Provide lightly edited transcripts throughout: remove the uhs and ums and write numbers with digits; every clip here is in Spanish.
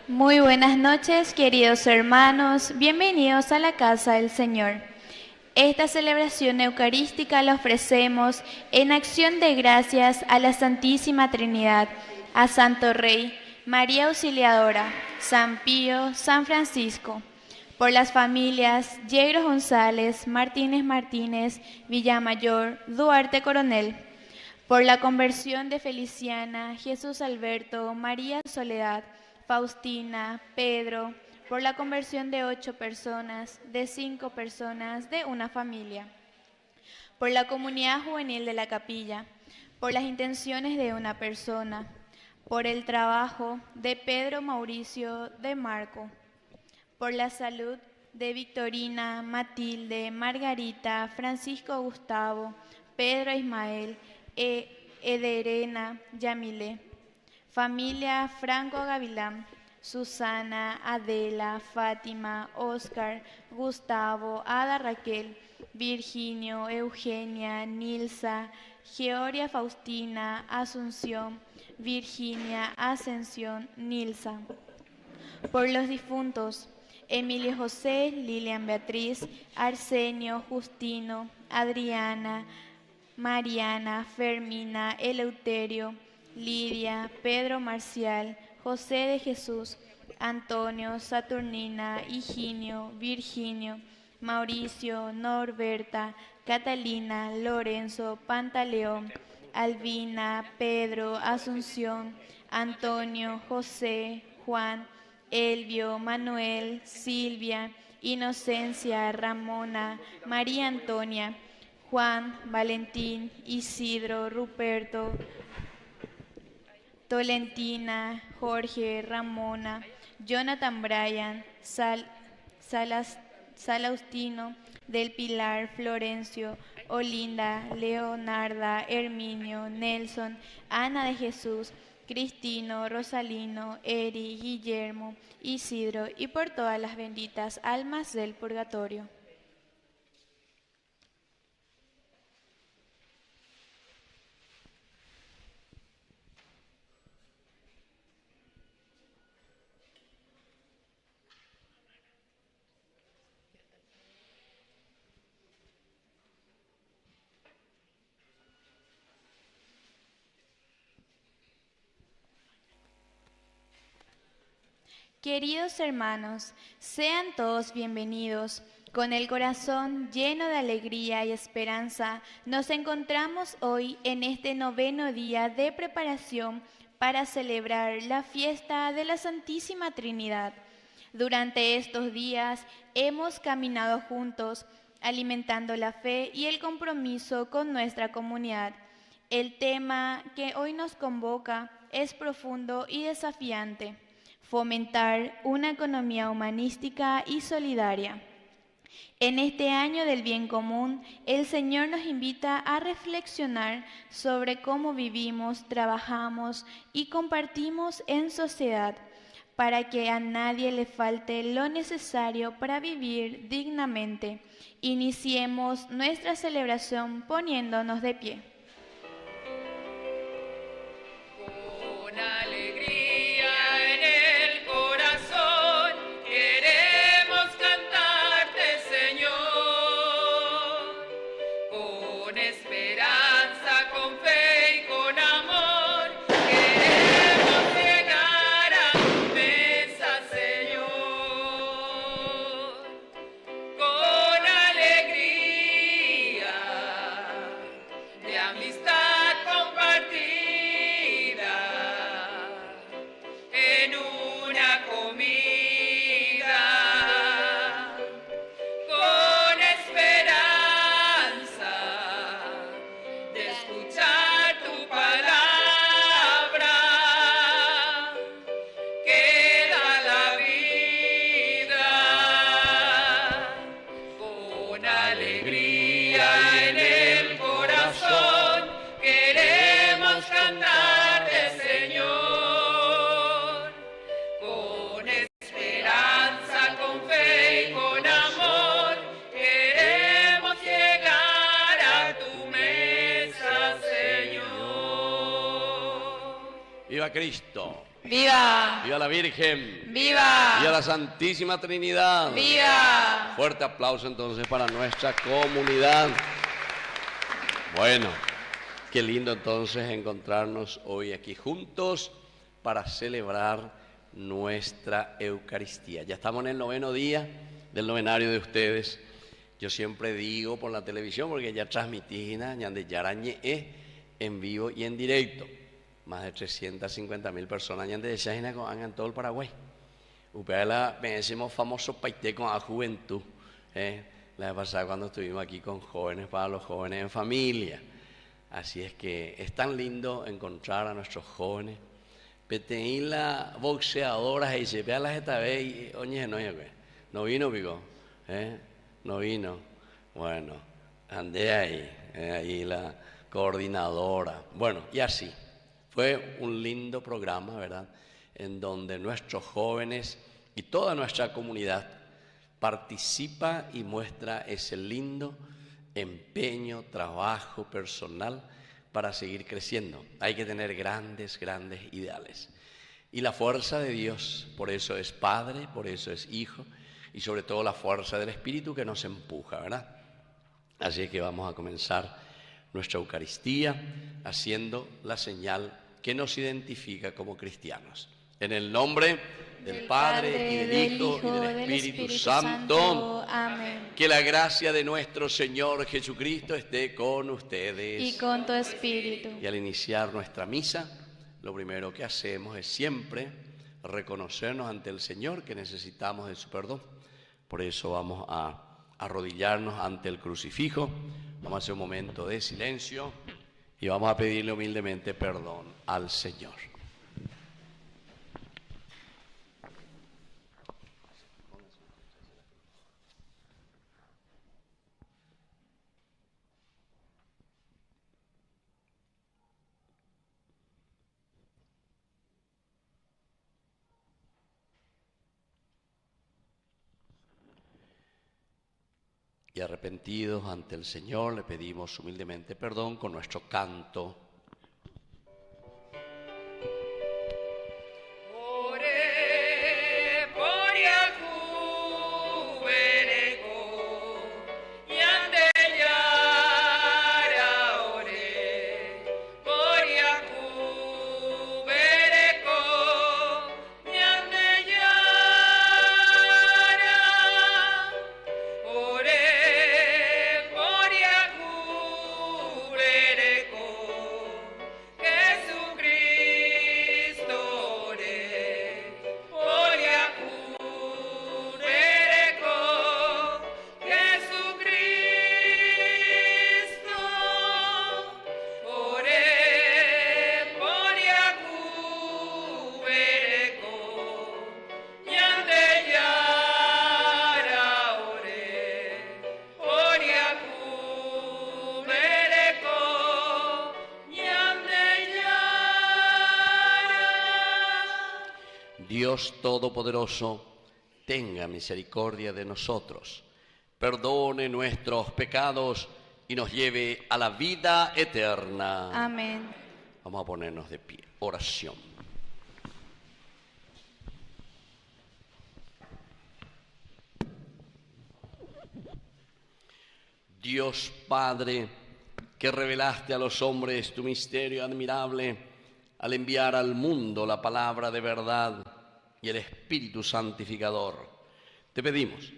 Muy buenas noches, queridos hermanos, bienvenidos a la casa del Señor. Esta celebración eucarística la ofrecemos en acción de gracias a la Santísima Trinidad, a Santo Rey, María Auxiliadora, San Pío, San Francisco, por las familias Yegros González, Martínez Martínez, Villamayor, Duarte Coronel, por la conversión de Feliciana, Jesús Alberto, María Soledad, Faustina, Pedro, por la conversión de 8 personas, de 5 personas, de una familia, por la comunidad juvenil de la capilla, por las intenciones de una persona, por el trabajo de Pedro Mauricio de Marco, por la salud de Victorina, Matilde, Margarita, Francisco Gustavo, Pedro Ismael, Ederena, Yamile. Familia Franco Gavilán, Susana, Adela, Fátima, Oscar, Gustavo, Ada Raquel, Virginio, Eugenia, Nilsa, Georgia Faustina, Asunción, Virginia, Ascensión, Nilsa. Por los difuntos, Emilio José, Lilian Beatriz, Arsenio, Justino, Adriana, Mariana, Fermina, Eleuterio, Lidia, Pedro Marcial, José de Jesús, Antonio, Saturnina, Higinio, Virginio, Mauricio, Norberta, Catalina, Lorenzo, Pantaleón, Albina, Pedro, Asunción, Antonio, José, Juan, Elvio, Manuel, Silvia, Inocencia, Ramona, María Antonia, Juan, Valentín, Isidro, Ruperto, Tolentina, Jorge, Ramona, Jonathan Bryan, Salaustino, Del Pilar, Florencio, Olinda, Leonarda, Herminio, Nelson, Ana de Jesús, Cristino, Rosalino, Eri, Guillermo, Isidro y por todas las benditas almas del purgatorio. Queridos hermanos, sean todos bienvenidos. Con el corazón lleno de alegría y esperanza, nos encontramos hoy en este 9º día de preparación para celebrar la fiesta de la Santísima Trinidad. Durante estos días hemos caminado juntos, alimentando la fe y el compromiso con nuestra comunidad. El tema que hoy nos convoca es profundo y desafiante: fomentar una economía humanística y solidaria. En este año del bien común, el Señor nos invita a reflexionar sobre cómo vivimos, trabajamos y compartimos en sociedad, para que a nadie le falte lo necesario para vivir dignamente. Iniciemos nuestra celebración poniéndonos de pie. escuchar tu palabra, que da la vida, con alegría en el corazón, queremos cantarte, Señor, con esperanza, con fe y con amor, queremos llegar a tu mesa, Señor. ¡Viva Cristo! ¡Viva! ¡Viva la Virgen! ¡Viva! ¡Viva la Santísima Trinidad! ¡Viva! Fuerte aplauso entonces para nuestra comunidad. Bueno, qué lindo entonces encontrarnos hoy aquí juntos para celebrar nuestra Eucaristía. Ya estamos en el 9º día del novenario de ustedes. Yo siempre digo por la televisión, porque ya transmití en vivo y en directo. Más de 350.000 personas en todo el Paraguay. Upela, me decimos famoso paité con la juventud. La vez pasada cuando estuvimos aquí con jóvenes, para los jóvenes en familia. Así es que es tan lindo encontrar a nuestros jóvenes. Peteí la boxeadora y se vea las esta vez, oye, no vino, pico, no vino. Bueno, andé ahí la coordinadora. Bueno, y así. Fue un lindo programa, ¿verdad? En donde nuestros jóvenes y toda nuestra comunidad participa y muestra ese lindo empeño, trabajo personal para seguir creciendo. Hay que tener grandes ideales. Y la fuerza de Dios, por eso es Padre, por eso es Hijo, y sobre todo la fuerza del Espíritu que nos empuja, ¿verdad? Así es que vamos a comenzar nuestra Eucaristía haciendo la señal que nos identifica como cristianos. En el nombre del Padre, y del Hijo, y del Espíritu Santo. Amén. Que la gracia de nuestro Señor Jesucristo esté con ustedes. Y con tu espíritu. Y al iniciar nuestra misa, lo primero que hacemos es siempre reconocernos ante el Señor que necesitamos de su perdón. Por eso vamos a arrodillarnos ante el crucifijo. Vamos a hacer un momento de silencio y vamos a pedirle humildemente perdón al Señor. Y arrepentidos ante el Señor, le pedimos humildemente perdón con nuestro canto. Dios Todopoderoso, tenga misericordia de nosotros, perdone nuestros pecados y nos lleve a la vida eterna. Amén. Vamos a ponernos de pie. Oración. Dios Padre, que revelaste a los hombres tu misterio admirable al enviar al mundo la palabra de verdad y el Espíritu santificador, te pedimos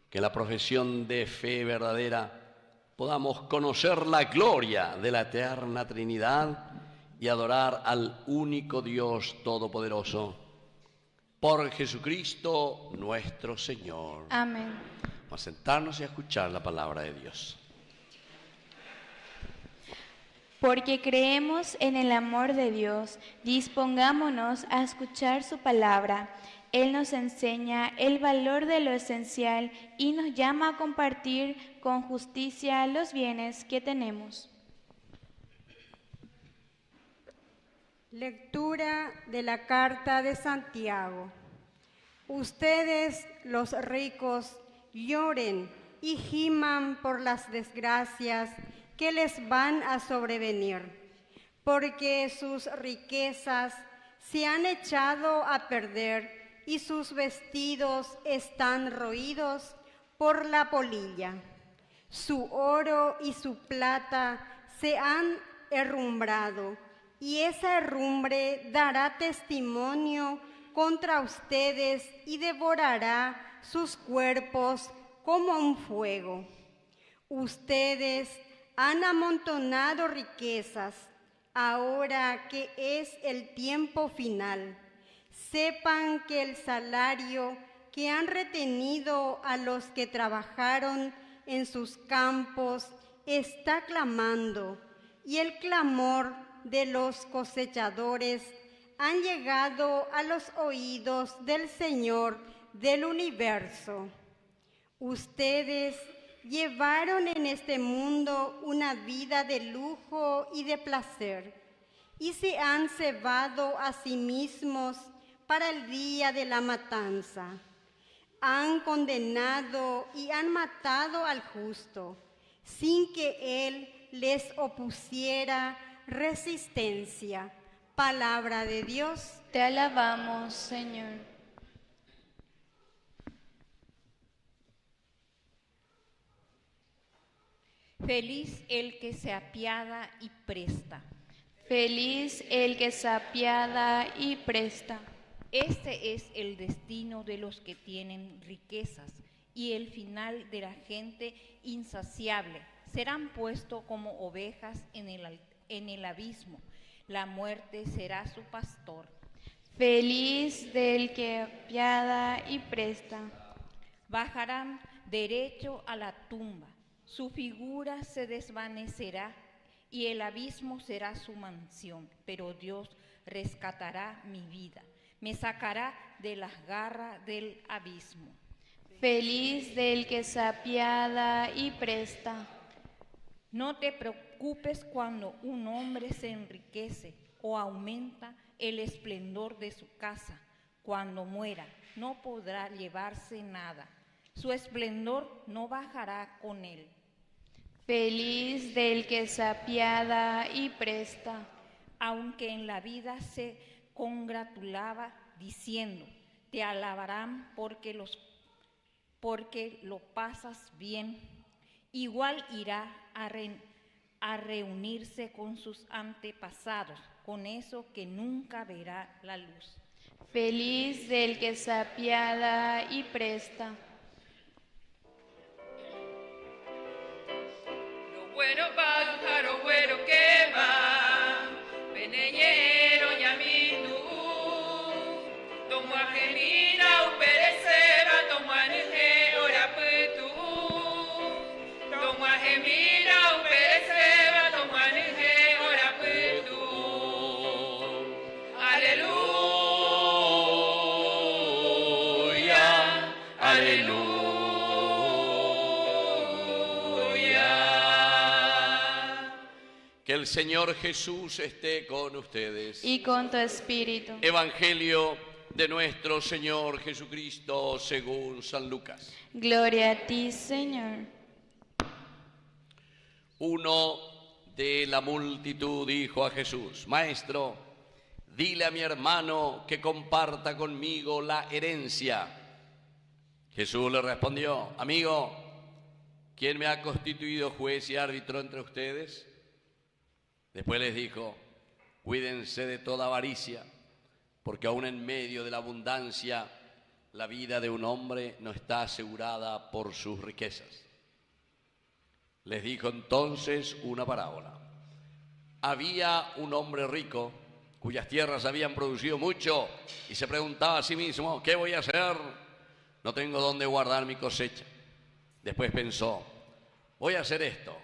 que en la profesión de fe verdadera podamos conocer la gloria de la eterna Trinidad y adorar al único Dios Todopoderoso. Por Jesucristo nuestro Señor. Amén. Vamos a sentarnos y a escuchar la palabra de Dios. Porque creemos en el amor de Dios, dispongámonos a escuchar su palabra. Él nos enseña el valor de lo esencial y nos llama a compartir con justicia los bienes que tenemos. Lectura de la carta de Santiago. Ustedes, los ricos, lloren y giman por las desgracias que les van a sobrevenir, porque sus riquezas se han echado a perder y sus vestidos están roídos por la polilla. Su oro y su plata se han herrumbrado, y esa herrumbre dará testimonio contra ustedes y devorará sus cuerpos como un fuego. Ustedes han amontonado riquezas, ahora que es el tiempo final. Sepan que el salario que han retenido a los que trabajaron en sus campos está clamando, y el clamor de los cosechadores han llegado a los oídos del Señor del universo. Ustedes llevaron en este mundo una vida de lujo y de placer, y se han cebado a sí mismos para el día de la matanza. Han condenado y han matado al justo, sin que él les opusiera resistencia. Palabra de Dios. Te alabamos, Señor. Feliz el que se apiada y presta. Feliz el que se apiada y presta. Este es el destino de los que tienen riquezas y el final de la gente insaciable. Serán puestos como ovejas en el abismo. La muerte será su pastor. Feliz del que apiada y presta. Bajarán derecho a la tumba. Su figura se desvanecerá y el abismo será su mansión. Pero Dios rescatará mi vida. Me sacará de las garras del abismo. Feliz del que se apiada y presta. No te preocupes cuando un hombre se enriquece o aumenta el esplendor de su casa. Cuando muera, no podrá llevarse nada. Su esplendor no bajará con él. Feliz del que se apiada y presta. Aunque en la vida se congratulaba diciendo, te alabarán porque lo pasas bien, igual irá a reunirse con sus antepasados, con eso que nunca verá la luz. Feliz del que se apiada y presta. Lo bueno baja, lo bueno que va, peneñero y aminu, tomo a gemina, upereceba, tomo a neje, ora putu, tomo a gemina, upereceba, tomo a neje, ora putu, aleluya, aleluya. Que el Señor Jesús esté con ustedes. Y con tu espíritu. Evangelio de nuestro Señor Jesucristo según San Lucas. Gloria a ti, Señor. Uno de la multitud dijo a Jesús, Maestro, dile a mi hermano que comparta conmigo la herencia. Jesús le respondió, amigo, ¿quién me ha constituido juez y árbitro entre ustedes? Después les dijo, cuídense de toda avaricia, porque aún en medio de la abundancia, la vida de un hombre no está asegurada por sus riquezas. Les dijo entonces una parábola. Había un hombre rico, cuyas tierras habían producido mucho, y se preguntaba a sí mismo, ¿qué voy a hacer? No tengo dónde guardar mi cosecha. Después pensó, voy a hacer esto.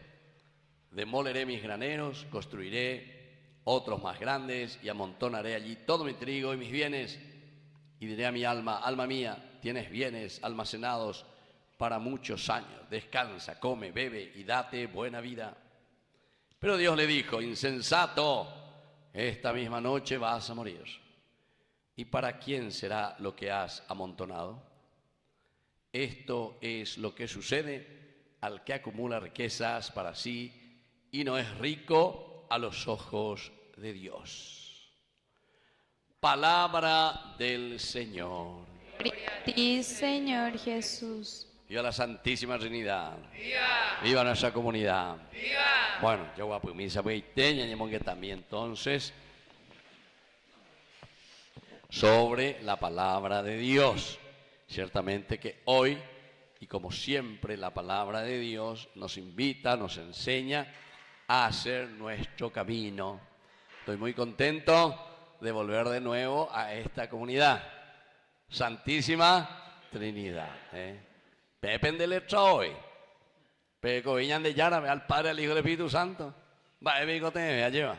demoleré mis graneros, construiré otros más grandes y amontonaré allí todo mi trigo y mis bienes. Y diré a mi alma, alma mía, tienes bienes almacenados para muchos años. Descansa, come, bebe y date buena vida. Pero Dios le dijo, insensato, esta misma noche vas a morir. ¿Y para quién será lo que has amontonado? Esto es lo que sucede al que acumula riquezas para sí y no es rico a los ojos de Dios. Palabra del Señor. Gloria a ti, Señor Jesús. Viva la Santísima Trinidad. Viva. Viva nuestra comunidad. Viva. Bueno, yo voy a poner misa peiteña, que también entonces sobre la palabra de Dios. Ciertamente que hoy, y como siempre, la palabra de Dios nos invita, nos enseña a hacer nuestro camino. Estoy muy contento de volver de nuevo a esta comunidad. Santísima Trinidad. Pepe de letra hoy. Pero viñan de Yara, ve al Padre, al Hijo y al Espíritu Santo. Va, me lleva.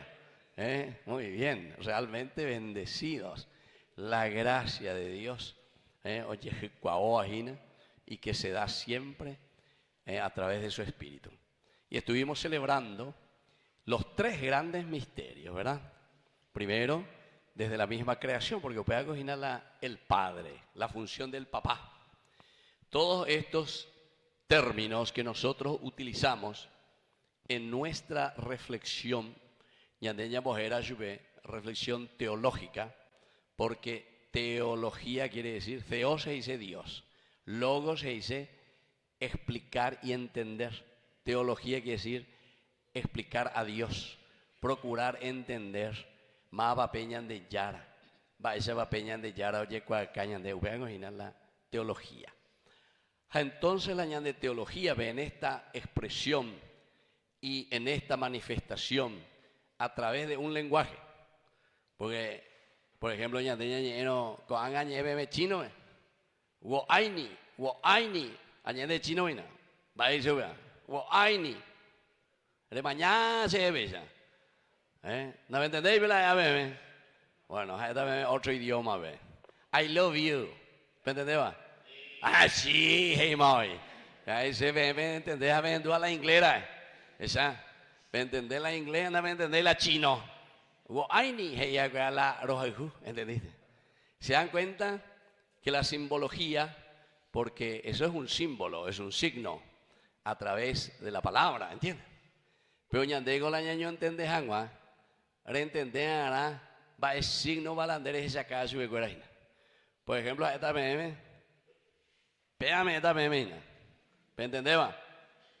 Muy bien, realmente bendecidos. La gracia de Dios. Oye, y que se da siempre a través de su Espíritu. Y estuvimos celebrando los tres grandes misterios, ¿verdad? Primero, desde la misma creación, porque puede cocinar el Padre, la función del papá. Todos estos términos que nosotros utilizamos en nuestra reflexión, reflexión teológica, porque teología quiere decir, theos se dice Dios, logos se dice explicar y entender, teología quiere decir explicar a Dios, procurar entender. Ma va peñan de Yara, va esa va peñan de Yara, oye cuacañan de la teología. Entonces la ñan de teología ve en esta expresión y en esta manifestación a través de un lenguaje. Porque, por ejemplo, ñan de ñañero, con angañebe chino, wo aini, añan de chino, va a decir, wo aini, de mañana se ve ya. ¿No me entendéis? Bueno, esta otro idioma, ve. I love you. ¿Me entendés? Ah, sí, hey, muy. Ahí se ve, ¿me entendés? ¿Me entendés la inglesa? Esa. ¿Me entendés la inglesa? ¿No me entendés la chino? ¿Entendiste? ¿Se dan cuenta que la simbología, porque eso es un símbolo, es un signo, a través de la palabra, ¿entiendes? Pero ñandego la ñaño entendés, angua. Reentender va el signo balandere esa casa de Guarajina. Por ejemplo, esta meme, péame esta meme, ¿me entendés?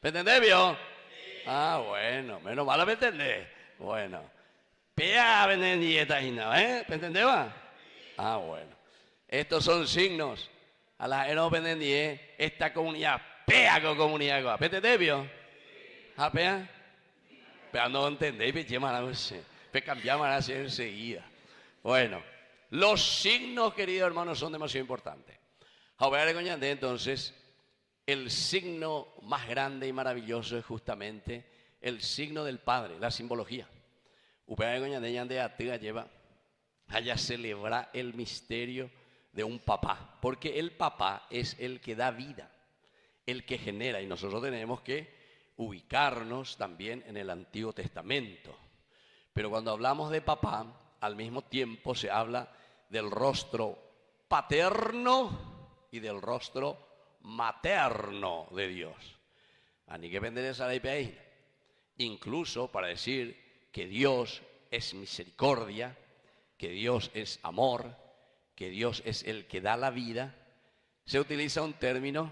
¿Me entendés, vio? Ah, bueno, menos mal me entendés. Bueno, péame en dieta, ¿me entendés? Ah, bueno, estos son signos a la que no entendí, esta comunidad, pea con comunidad, ¿me entendés, vio? ¿Ah, pea? Pero no entendéis, me llaman a usted. Cambiamos a hacer enseguida. Bueno, los signos, queridos hermanos, son demasiado importantes. Entonces, el signo más grande y maravilloso es justamente el signo del Padre, la simbología. Lleva a celebrar el misterio de un papá, porque el papá es el que da vida, el que genera, y nosotros tenemos que ubicarnos también en el Antiguo Testamento. Pero cuando hablamos de papá, al mismo tiempo se habla del rostro paterno y del rostro materno de Dios. Ani que vender esa ahí. Incluso para decir que Dios es misericordia, que Dios es amor, que Dios es el que da la vida, se utiliza un término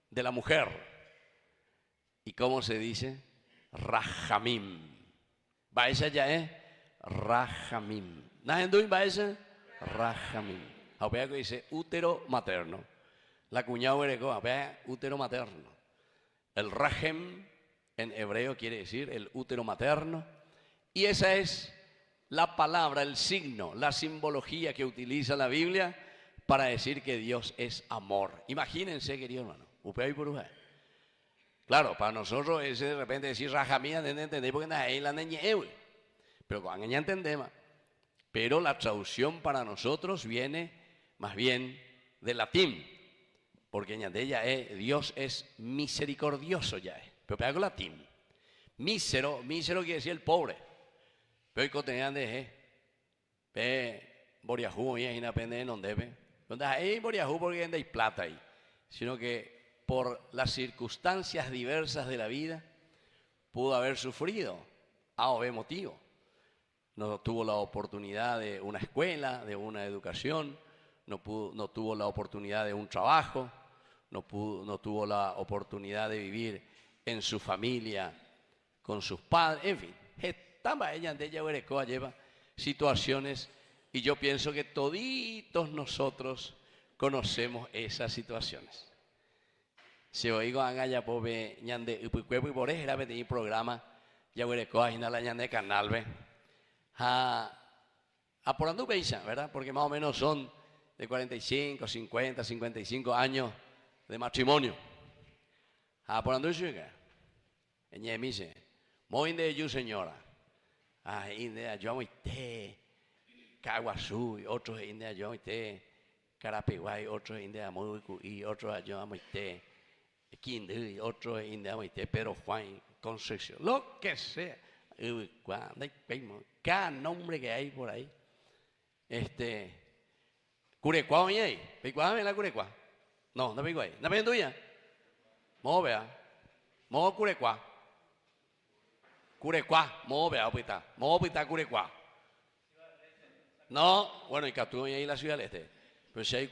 de la mujer. ¿Y cómo se dice? Rajamim. Baisa ya Rajamim. ¿Nahenduin baisa? Rajamim. Aupea que dice útero materno. La cuñada hereco, aupea útero materno. El rajem en hebreo quiere decir el útero materno. Y esa es la palabra, el signo, la simbología que utiliza la Biblia para decir que Dios es amor. Imagínense, querido hermano, upea y purujá, Claro, para nosotros ese de repente decir rajamía, entendéis porque ahí la neñewe. Pero con ya entendemos. Pero la traducción para nosotros viene más bien del latín. Porque ya es, Dios es misericordioso ya es. Pero pega con latín. Mísero quiere decir el pobre. Pero hay cotidiano de Boriajú y ahí depende donde debe. Donde hay Boriajú porque hay plata ahí. Sino que por las circunstancias diversas de la vida pudo haber sufrido A o B motivo. No tuvo la oportunidad de una escuela, de una educación, no tuvo la oportunidad de un trabajo, no tuvo la oportunidad de vivir en su familia con sus padres, en fin. Ella lleva situaciones y yo pienso que toditos nosotros conocemos esas situaciones. Si oigo a ya pobre ñande y por eso era un programa ya huerecoa y la ñande canal ve a por andu beisa, ¿verdad? Porque más o menos son de 45, 50, 55 años de matrimonio. A por andu llega. Ella me dice, muy de yo señora. Ah, India yo amo te Caguazú y otros India yo amo te Carapeguay, otros India muy y otros yo amo te Quindú y otros India amo te Pedro Juan Concepción, lo que sea. Cada nombre que hay por ahí. Curecuá, oye ahí. ¿Picuá la Curecuá? No, no pico ahí. ¿No pico tuya? Mo vea. Mo Curecuá. Curecuá. Mo vea, opita. Mo opita Curecuá. No, bueno, y captúo ahí la Ciudad del Este. Pero si hay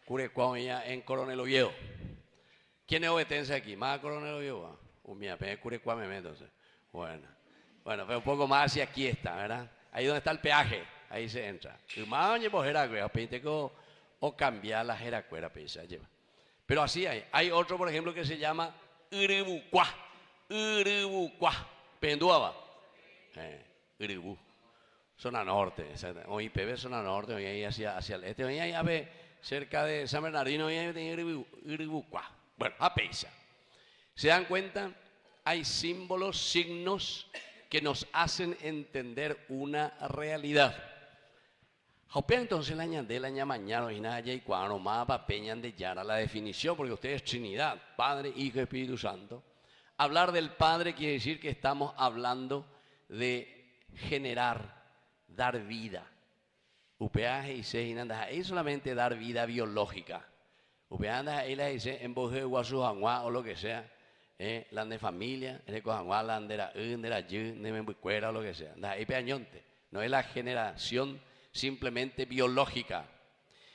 Curecuá en Coronel Oviedo. ¿Quién es obetense aquí? ¿Más Coronel Oviedo? Mira, Curecuá me meto. Bueno, pero un poco más hacia aquí está, ¿verdad? Ahí donde está el peaje, ahí se entra. O cambiar la jeracuera, lleva. Pero así hay. Hay otro, por ejemplo, que se llama Uribucuá. Penduaba. Uribú. Zona norte. Hoy IPB zona norte, hoy ahí hacia el este. Hoy ahí a ver, cerca de San Bernardino, hoy ahí tiene Uribucuá. Bueno, a Peisa. ¿Se dan cuenta? Hay símbolos, signos que nos hacen entender una realidad. Entonces la ñandela mañana y nada y cuando más papeñan de Yara la definición, porque usted es Trinidad, Padre, Hijo y Espíritu Santo. Hablar del Padre quiere decir que estamos hablando de generar, dar vida. Upeaje y se es solamente dar vida biológica. Upeaje y la dice en voz de Guasuangua o lo que sea. La de familia, la de la o lo que sea. No es la generación simplemente biológica,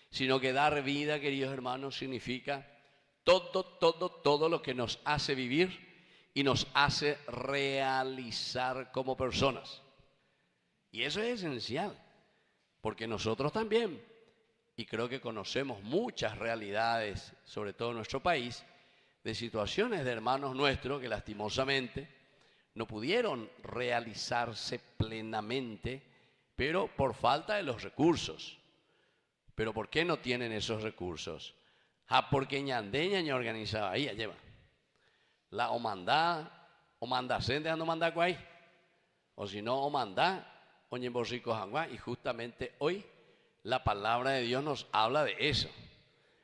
sino que dar vida, queridos hermanos, significa todo lo que nos hace vivir y nos hace realizar como personas. Y eso es esencial, porque nosotros también, y creo que conocemos muchas realidades, sobre todo en nuestro país, de situaciones de hermanos nuestros que lastimosamente no pudieron realizarse plenamente, pero por falta de los recursos. ¿Pero por qué no tienen esos recursos? Porque ñandeña ña organizaba ahí, lleva. La omandá sende ando mandá ahí. O si no, omandá, oñen borrico jangua. Y justamente hoy la palabra de Dios nos habla de eso.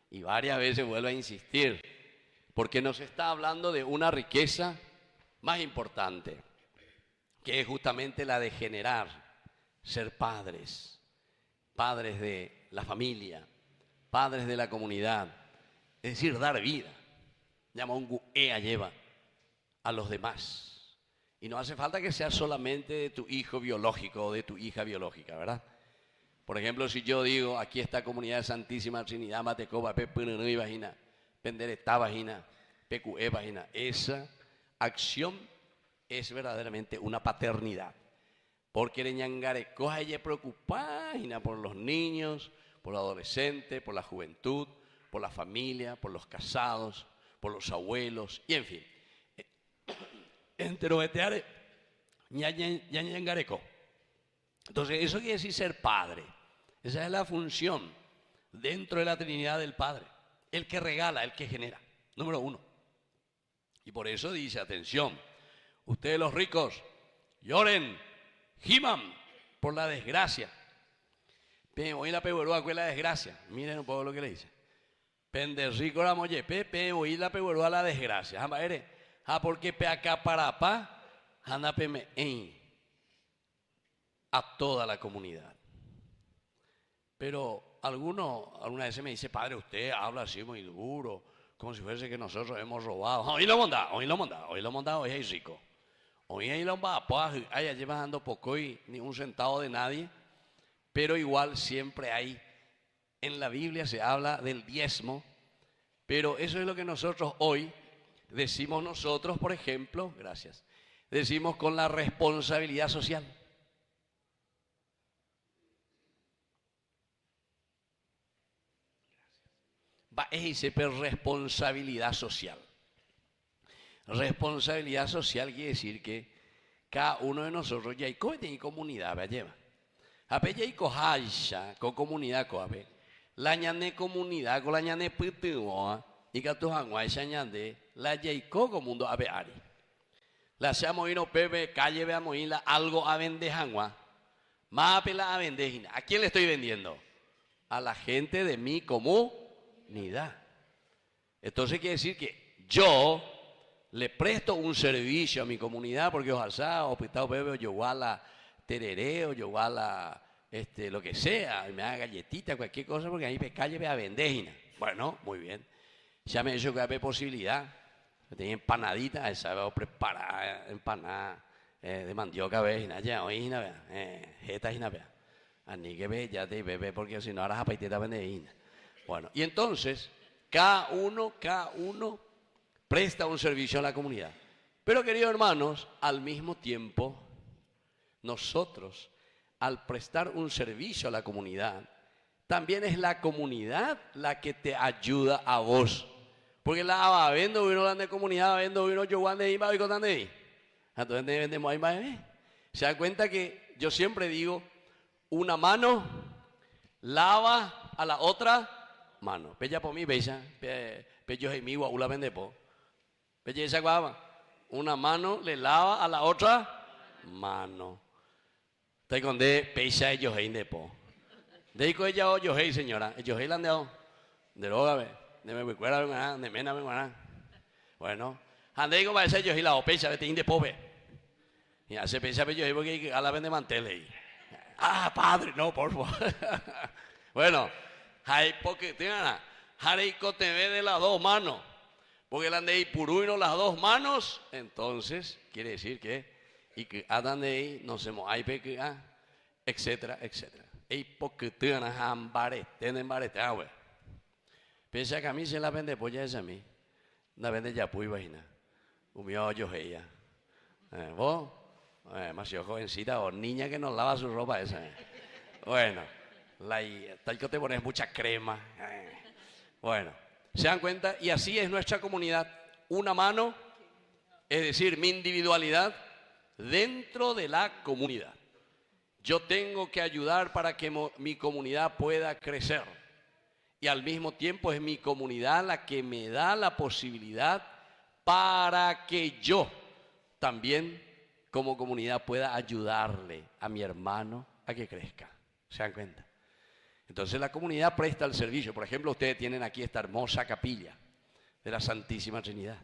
Y varias veces vuelve a insistir. Porque nos está hablando de una riqueza más importante, que es justamente la de generar, ser padres, padres de la familia, padres de la comunidad, es decir, dar vida. Llama un guea lleva a los demás. Y no hace falta que sea solamente de tu hijo biológico o de tu hija biológica, ¿verdad? Por ejemplo, si yo digo, aquí está Comunidad de Santísima Trinidad, Matecoba, Pepinú y Vagina, Penderetá Vagina, PQE Vagina, esa acción es verdaderamente una paternidad. Porque el ñangarecoja ella preocupada por los niños, por los adolescentes, por la juventud, por la familia, por los casados, por los abuelos, y en fin. Enteroveteare ñangareco. Entonces, eso quiere decir ser padre. Esa es la función dentro de la Trinidad del Padre. El que regala, el que genera. Número uno. Y por eso dice, atención, ustedes los ricos, lloren, giman por la desgracia. Hoy la peguerúa con la desgracia. Miren un poco lo que le dice. Pende rico la molle, pepe, hoy la peguerúa la desgracia. Porque pe acá para pa, anda peme a toda la comunidad. Pero alguna vez me dice, padre, usted habla así muy duro, como si fuese que nosotros hemos robado. Hoy lo mandado, hoy hay rico. Hoy hay lo mandado, allá llevas dando poco y ni un centavo de nadie. Pero igual siempre hay, en la Biblia se habla del diezmo, pero eso es lo que nosotros hoy decimos nosotros, por ejemplo, gracias, decimos con la responsabilidad social. Ese es responsabilidad social. Responsabilidad social quiere decir que cada uno de nosotros ya hay comunidad, lleva. Ape y cojacha con comunidad coape. La ñane comunidad con la ñane pituoa y que tu hanguay se añade la yaico como mundo ape ari. La seamos ino pepe calle veamos la algo a vender hangua. Mape la a vender. ¿A quién le estoy vendiendo? A la gente de mi comunidad. Entonces quiere decir que yo le presto un servicio a mi comunidad porque ojalá hospital pepe o yo la tereré o yo lo que sea, me haga galletita, cualquier cosa, porque ahí me calle a vender. Bueno, muy bien. Ya me he dicho que hay posibilidad. Tenía empanadita, esa preparada, empanada de mandioca, ya, oí, jeta, ani que ve, ya te bebé, porque si no, ahora es apaiteta vender. Bueno, y entonces, cada uno presta un servicio a la comunidad. Pero, queridos hermanos, al mismo tiempo, nosotros, al prestar un servicio a la comunidad, también es la comunidad la que te ayuda a vos. Porque la va vendo uno de comunidad, vendo uno yo guande y va y con ahí. Entonces vendemos ahí más. Se dan cuenta que yo siempre digo, una mano lava a la otra mano. Pella por mí, bella, pello y mi guaula vende po. Pella esa guava. Una mano le lava a la otra mano. Te conté pecha ellos hay nepo. De ahí con ella yo hey señora, ellos hey la han dado. De loga ve, de me recuerda de mena me guardan. Bueno, ande digo para ese yo hey la pecha de tin de pobre. Y hace pecha ellos hey porque a la vende manteles. Ah, padre, no, por favor. Bueno, hay porque tengan Jarico te ve de las dos manos. Porque la ande ahí puruino las dos manos, entonces quiere decir que y que andan de ahí, no sé, hay peque, etcétera, etcétera. Y porque te van a ambares, tienen bares, güey. Piensa que a mí se la vende, pues ya es a mí. La vende ya, pues, imagina. Un mío yo ella. Vos, más yo jovencita o niña que nos lava su ropa esa. Bueno, tal que te pones mucha crema. Bueno, se dan cuenta, y así es nuestra comunidad. Una mano, es decir, mi individualidad dentro de la comunidad. Yo tengo que ayudar para que mi comunidad pueda crecer. Y al mismo tiempo es mi comunidad la que me da la posibilidad para que yo también como comunidad pueda ayudarle a mi hermano a que crezca. ¿Se dan cuenta? Entonces la comunidad presta el servicio. Por ejemplo, ustedes tienen aquí esta hermosa capilla de la Santísima Trinidad.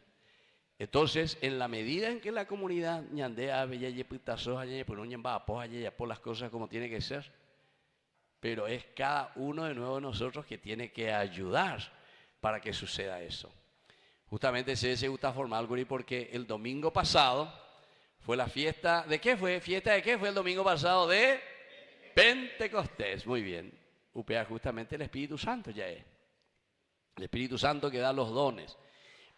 Entonces, en la medida en que la comunidad ñandea, por las cosas como tiene que ser, pero es cada uno de nuevo de nosotros que tiene que ayudar para que suceda eso. Justamente se gusta formar algo porque el domingo pasado fue la fiesta, ¿de qué fue? ¿Fiesta de qué fue el domingo pasado? De Pentecostés, muy bien. UPA justamente el Espíritu Santo ya es. El Espíritu Santo que da los dones.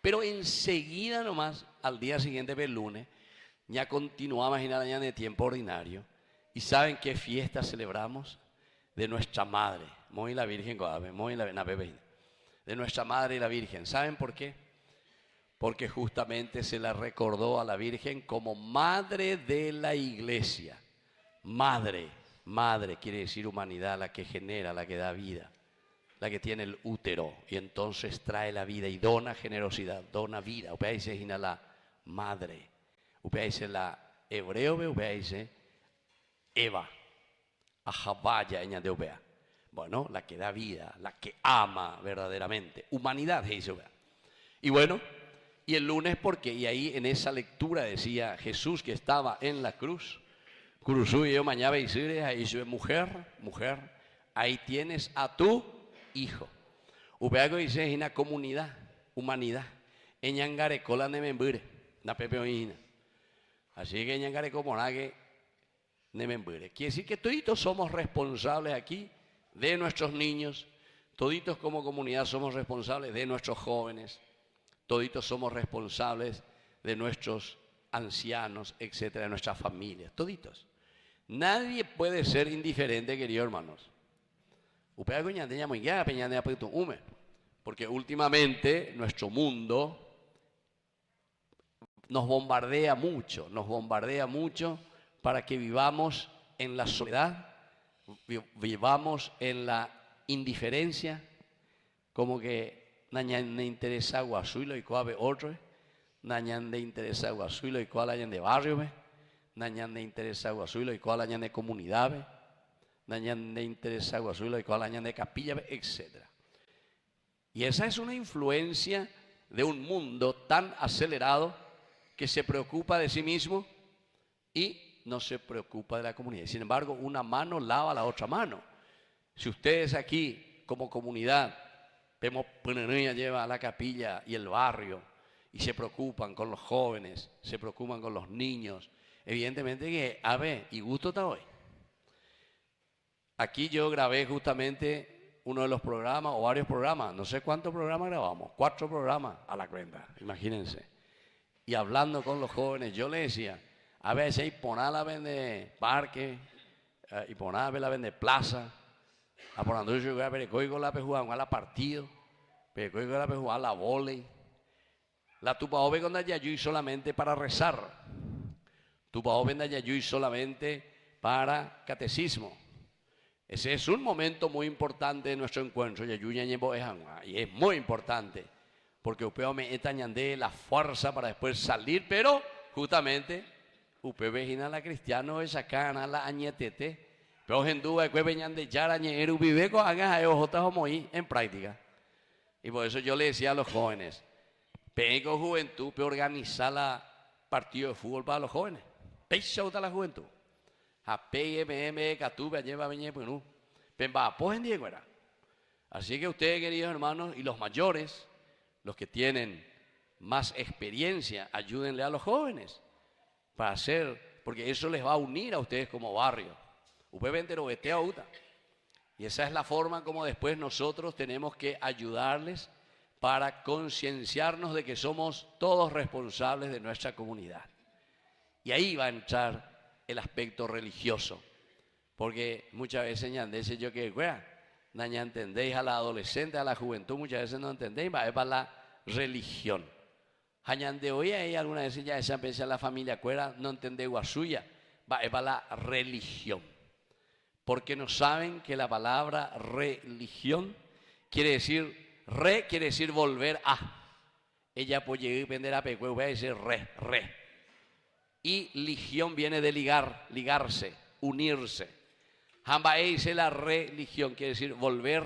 Pero enseguida nomás, al día siguiente, el lunes, ya continuamos en el tiempo ordinario. ¿Y saben qué fiesta celebramos? De nuestra Madre, muy la Virgen, de nuestra Madre y la Virgen. ¿Saben por qué? Porque justamente se la recordó a la Virgen como Madre de la Iglesia. Madre quiere decir humanidad, la que genera, la que da vida. la que tiene el útero, y entonces trae la vida y dona generosidad, dona vida. Upea dice hina la madre, upea dice la hebreo, upea dice Eva, ajabaya ella de upea. Bueno, la que da vida, la que ama verdaderamente, humanidad, dice upea. Y bueno, y el lunes porque, y ahí en esa lectura decía Jesús que estaba en la cruz, cruzó y yo mañana y dice, ahí dice, mujer, ahí tienes a tu hijo. Upeago dice, es una comunidad, humanidad. Eñangare cola nemembure, na pepe oína. Así que eñangare como nague nemembure. Quiere decir que toditos somos responsables aquí de nuestros niños, toditos como comunidad somos responsables de nuestros jóvenes, toditos somos responsables de nuestros ancianos, etcétera, de nuestras familias, toditos. Nadie puede ser indiferente, queridos hermanos. Porque últimamente nuestro mundo nos bombardea mucho para que vivamos en la soledad, vivamos en la indiferencia, como que nañan de interesa guasuilo y coabe otro, nañan de interesa guasuilo y coala de barrio, nañan de interesa guasuilo y coala de comunidad, nañan de interesa guasuilo y coala de capilla, etc. Y esa es una influencia de un mundo tan acelerado que se preocupa de sí mismo y no se preocupa de la comunidad. Sin embargo, una mano lava la otra mano. Si ustedes aquí, como comunidad, vemos Punería lleva a la capilla y el barrio y se preocupan con los jóvenes, se preocupan con los niños, evidentemente que, a ver, y gusto está hoy. Aquí yo grabé justamente uno de los programas o varios programas, no sé cuántos programas grabamos, 4 programas a la cuenta, imagínense. Y hablando con los jóvenes, yo les decía, a veces hay ponala vende parque, y ponala la vende plaza, a ponando yo voy a ver coigo la jugar a la partido, pero coigo la jugar a la volei. La tupa ove con Dayayuy solamente para rezar, tupa ove con Dayayuy solamente para catecismo. Ese es un momento muy importante de nuestro encuentro, y es muy importante, porque upeo me etañande la fuerza para después salir, pero justamente upeo vejina la cristiano es acá la añetete, pero en duda después venían de yarañero vive con hagas en práctica. Y por eso yo le decía a los jóvenes, pego juventud, pe organizar la partido de fútbol para los jóvenes, pecha la juventud. Así que ustedes, queridos hermanos, y los mayores, los que tienen más experiencia, ayúdenle a los jóvenes para hacer, porque eso les va a unir a ustedes como barrio. Y esa es la forma como después nosotros tenemos que ayudarles para concienciarnos de que somos todos responsables de nuestra comunidad. Y ahí va a entrar el aspecto religioso, porque muchas veces ñandese yo que no entendéis a la adolescente, a la juventud, muchas veces no entendéis, va para la religión. Hañande hoy hay alguna vez ya esa vez a la familia cuera no entendéis suya, va para la religión, porque no saben que la palabra religión quiere decir quiere decir volver a. Ella puede llegar a vender a pecue, va a decir re. Y ligión viene de ligar, ligarse, unirse. Hambae dice la religión, quiere decir volver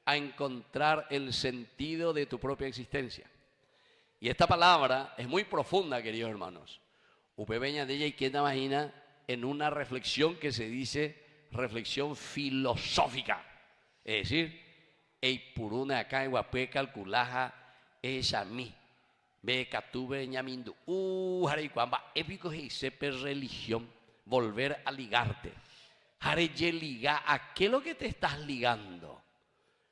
a encontrar el sentido de tu propia existencia. Y esta palabra es muy profunda, queridos hermanos. Upebeña de ella y quien imagina en una reflexión que se dice reflexión filosófica. Es decir, ei puruna acá en guapé calculaja es a mí. Ve catuve ñamindu. Jaricuamba, épico y sepe religión, volver a ligarte. Jareye liga, ¿a qué es lo que te estás ligando?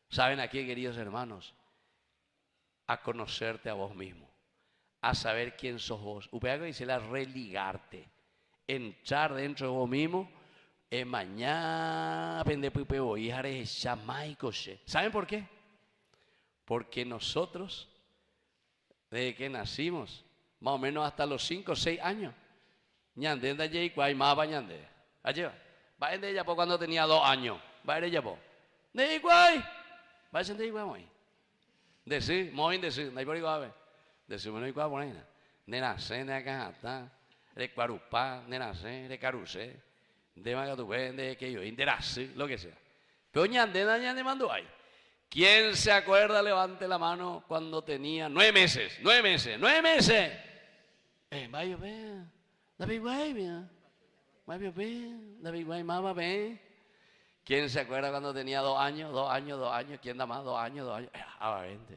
¿Saben a qué, queridos hermanos? A conocerte a vos mismo, a saber quién sos vos. Upeago dice la religarte, entrar dentro de vos mismo, mañana pende pupeo y jare chamaicoche. ¿Saben por qué? Porque nosotros desde que nacimos, más o menos hasta los 5 o 6 años, ñande de allí cuay más bañande. Allí va en de ella cuando tenía 2 años, va en ella po. De cuay, Vayan de igual, muy. Decir, muy decir, no hay por igual, decir, no hay igual por ahí. Nena, cena, cajata, de cuarupá, nena, de caruse, de magatubé, de que yo, interase, lo que sea. Pero ñande mandó ahí. ¿Quién se acuerda? Levante la mano cuando tenía 9 meses. 9 meses, 9 meses. Vaya, ve. David Guay, mira. Vaya, ve. David Guay, mamá, ve. ¿Quién se acuerda cuando tenía 2 años? 2 años, 2 años. ¿Quién da más? 2 años, 2 años. Vente.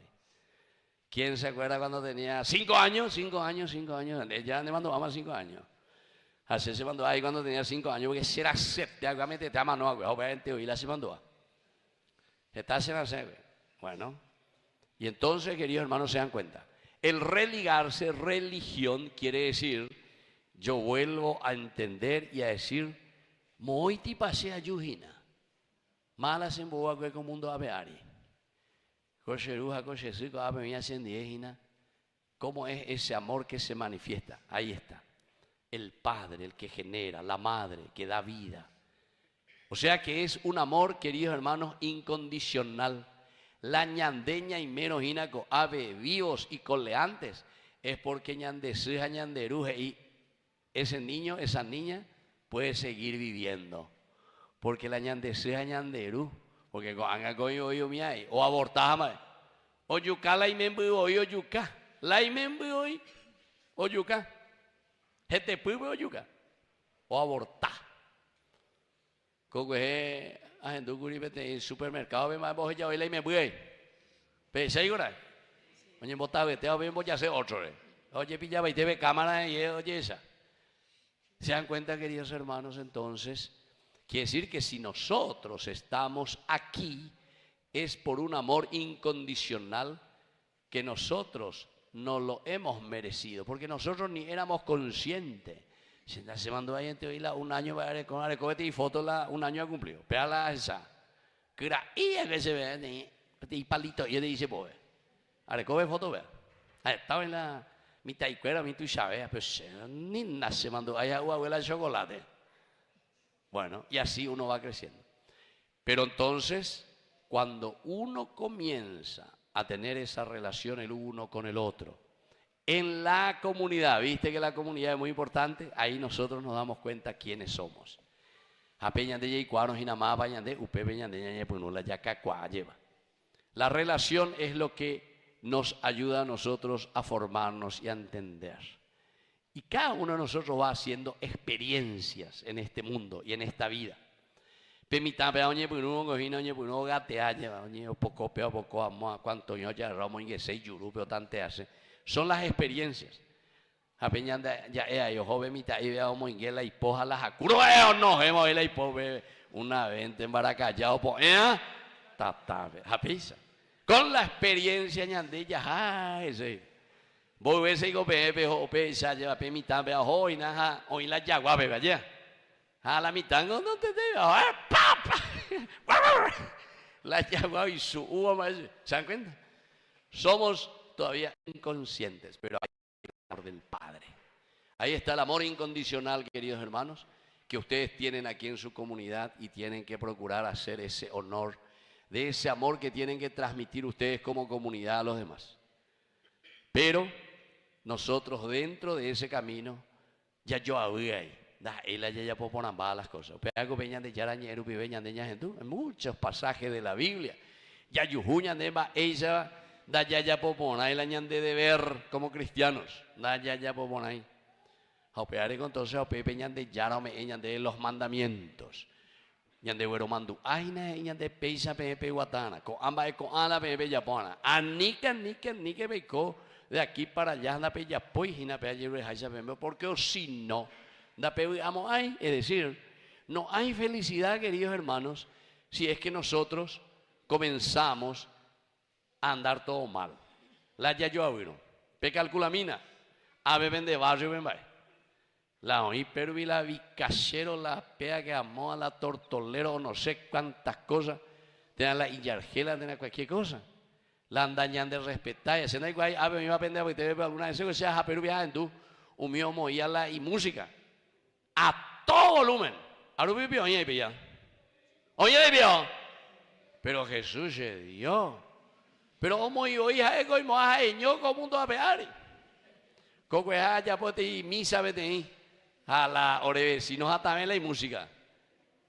¿Quién se acuerda cuando tenía 5 años? 5 años, 5 años. Ya le mandó mamá 5 años. Así se mandó ahí cuando tenía 5 años. Porque si era 7, aguamente, te ama, no, obviamente, hoy la se mandó. Estás en la sede. Bueno, y entonces, queridos hermanos, se dan cuenta. El religarse, religión, quiere decir, yo vuelvo a entender y a decir, moiti pasea yujina, malas en boa que mundo abeari. Cocheruja, cochecico, ave mía sendiejina. ¿Cómo es ese amor que se manifiesta? Ahí está. El Padre, el que genera, la Madre, que da vida. O sea que es un amor, queridos hermanos, incondicional. La ñandeña y menos inaco ave vivos y coleantes es porque ñandesuja, ñanderuje y ese niño, esa niña puede seguir viviendo. Porque la ñandesuja, ñanderu, porque anga coño yo mi hay o abortama o yuca la imembu hoy o yuca la imembu hoy o yuca gente pueblo o yuca o abortar. Como es agendo curibete en supermercado ve más vos ya hoy la me voy pese ahí ahora oye botar vete a ver voy a hacer otro oye pillaba y te ve cámara y oye esa se dan cuenta, queridos hermanos. Entonces quiere decir que si nosotros estamos aquí es por un amor incondicional que nosotros no lo hemos merecido porque nosotros ni éramos conscientes. Se mandó ahí en teoría 1 año con arecobete y foto un año ha cumplido. Pégala esa. Creía que se ve y palito. Y él dice, pues, arecobe foto, ve. Estaba en la mitad y cuera, mi tu sabes, pues ni nada se mandó. Ahí abuela de chocolate. Bueno, y así uno va creciendo. Pero entonces, cuando uno comienza a tener esa relación el uno con el otro, en la comunidad, viste que la comunidad es muy importante, ahí nosotros nos damos cuenta quiénes somos. La relación es lo que nos ayuda a nosotros a formarnos y a entender. Y cada uno de nosotros va haciendo experiencias en este mundo y en esta vida. Son las experiencias. Una vez en Baracallao, con la experiencia ñandilla, voy a ver si pepe ya lleva mitad de hoy la yagua bebe allá. A la mitad no te debe. La yagua y su uva, ¿se dan cuenta? Somos todavía inconscientes, pero hay el amor del Padre. Ahí está el amor incondicional, queridos hermanos, que ustedes tienen aquí en su comunidad y tienen que procurar hacer ese honor de ese amor que tienen que transmitir ustedes como comunidad a los demás. Pero nosotros dentro de ese camino ya yo había ahí. Ya puedo poner las cosas. En muchos pasajes de la Biblia. Ya yujuñan de ella. Da ya popona y la ñande de ver como cristianos. Da ya popona ahí. Aupeare con entonces aupe ñande ya no me ñande los mandamientos. Ñande güero mandu. Ay na ñande peisa pepe guatana. Con amba con ala pepe yapona. Anika beco de aquí para allá anda pe ya pues na pe ayer rehaisa pepe porque si no da pe amo ay, es decir, no hay felicidad, queridos hermanos, si es que nosotros comenzamos a andar todo mal. La ya yo abro. Pe calculamina. Ave vende barrio ven vai. La oí pero vi la vicachero, la pea que amó a la tortolero, no sé cuántas cosas. Tengan la illargela, tengan cualquier cosa. La andañan de respetar. Y así no hay guay. Ave me iba a aprender porque te ve alguna vez. Que sea, pero viaja en tú. Un mío moía la y música. A todo volumen. Ahora vio, oye, pilla. Oye, vio. Pero Jesús se dio. Pero como yo hija ego y moja eño como mundo a pear. Coco ya pues misa vete a la oreve, si no también hay música.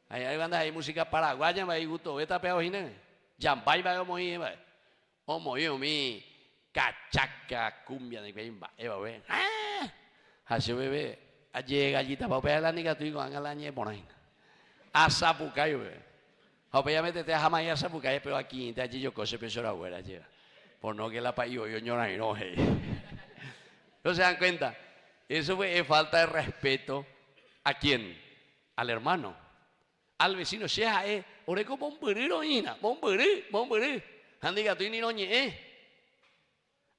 Hay bandas hay música paraguaya, me hay gusto, vete peor hine. Yampay va como ahí, va. Como yo mi cachaca cumbia de bemba, eva ve. Así bebé, allí gallita pa pegar la nica tu con la ñe ponaina. Asapucayo bebé. Obviamente te jamás ya Asapucayo, pero aquí te allí yo cose peso la güera llega. Por no que la payo yo ñora y no hey. ¿No se dan cuenta? Eso fue falta de respeto. ¿A quién? Al hermano, al vecino. Sea, ore como un burrero, ina, bomberí. Andiga, tú ni no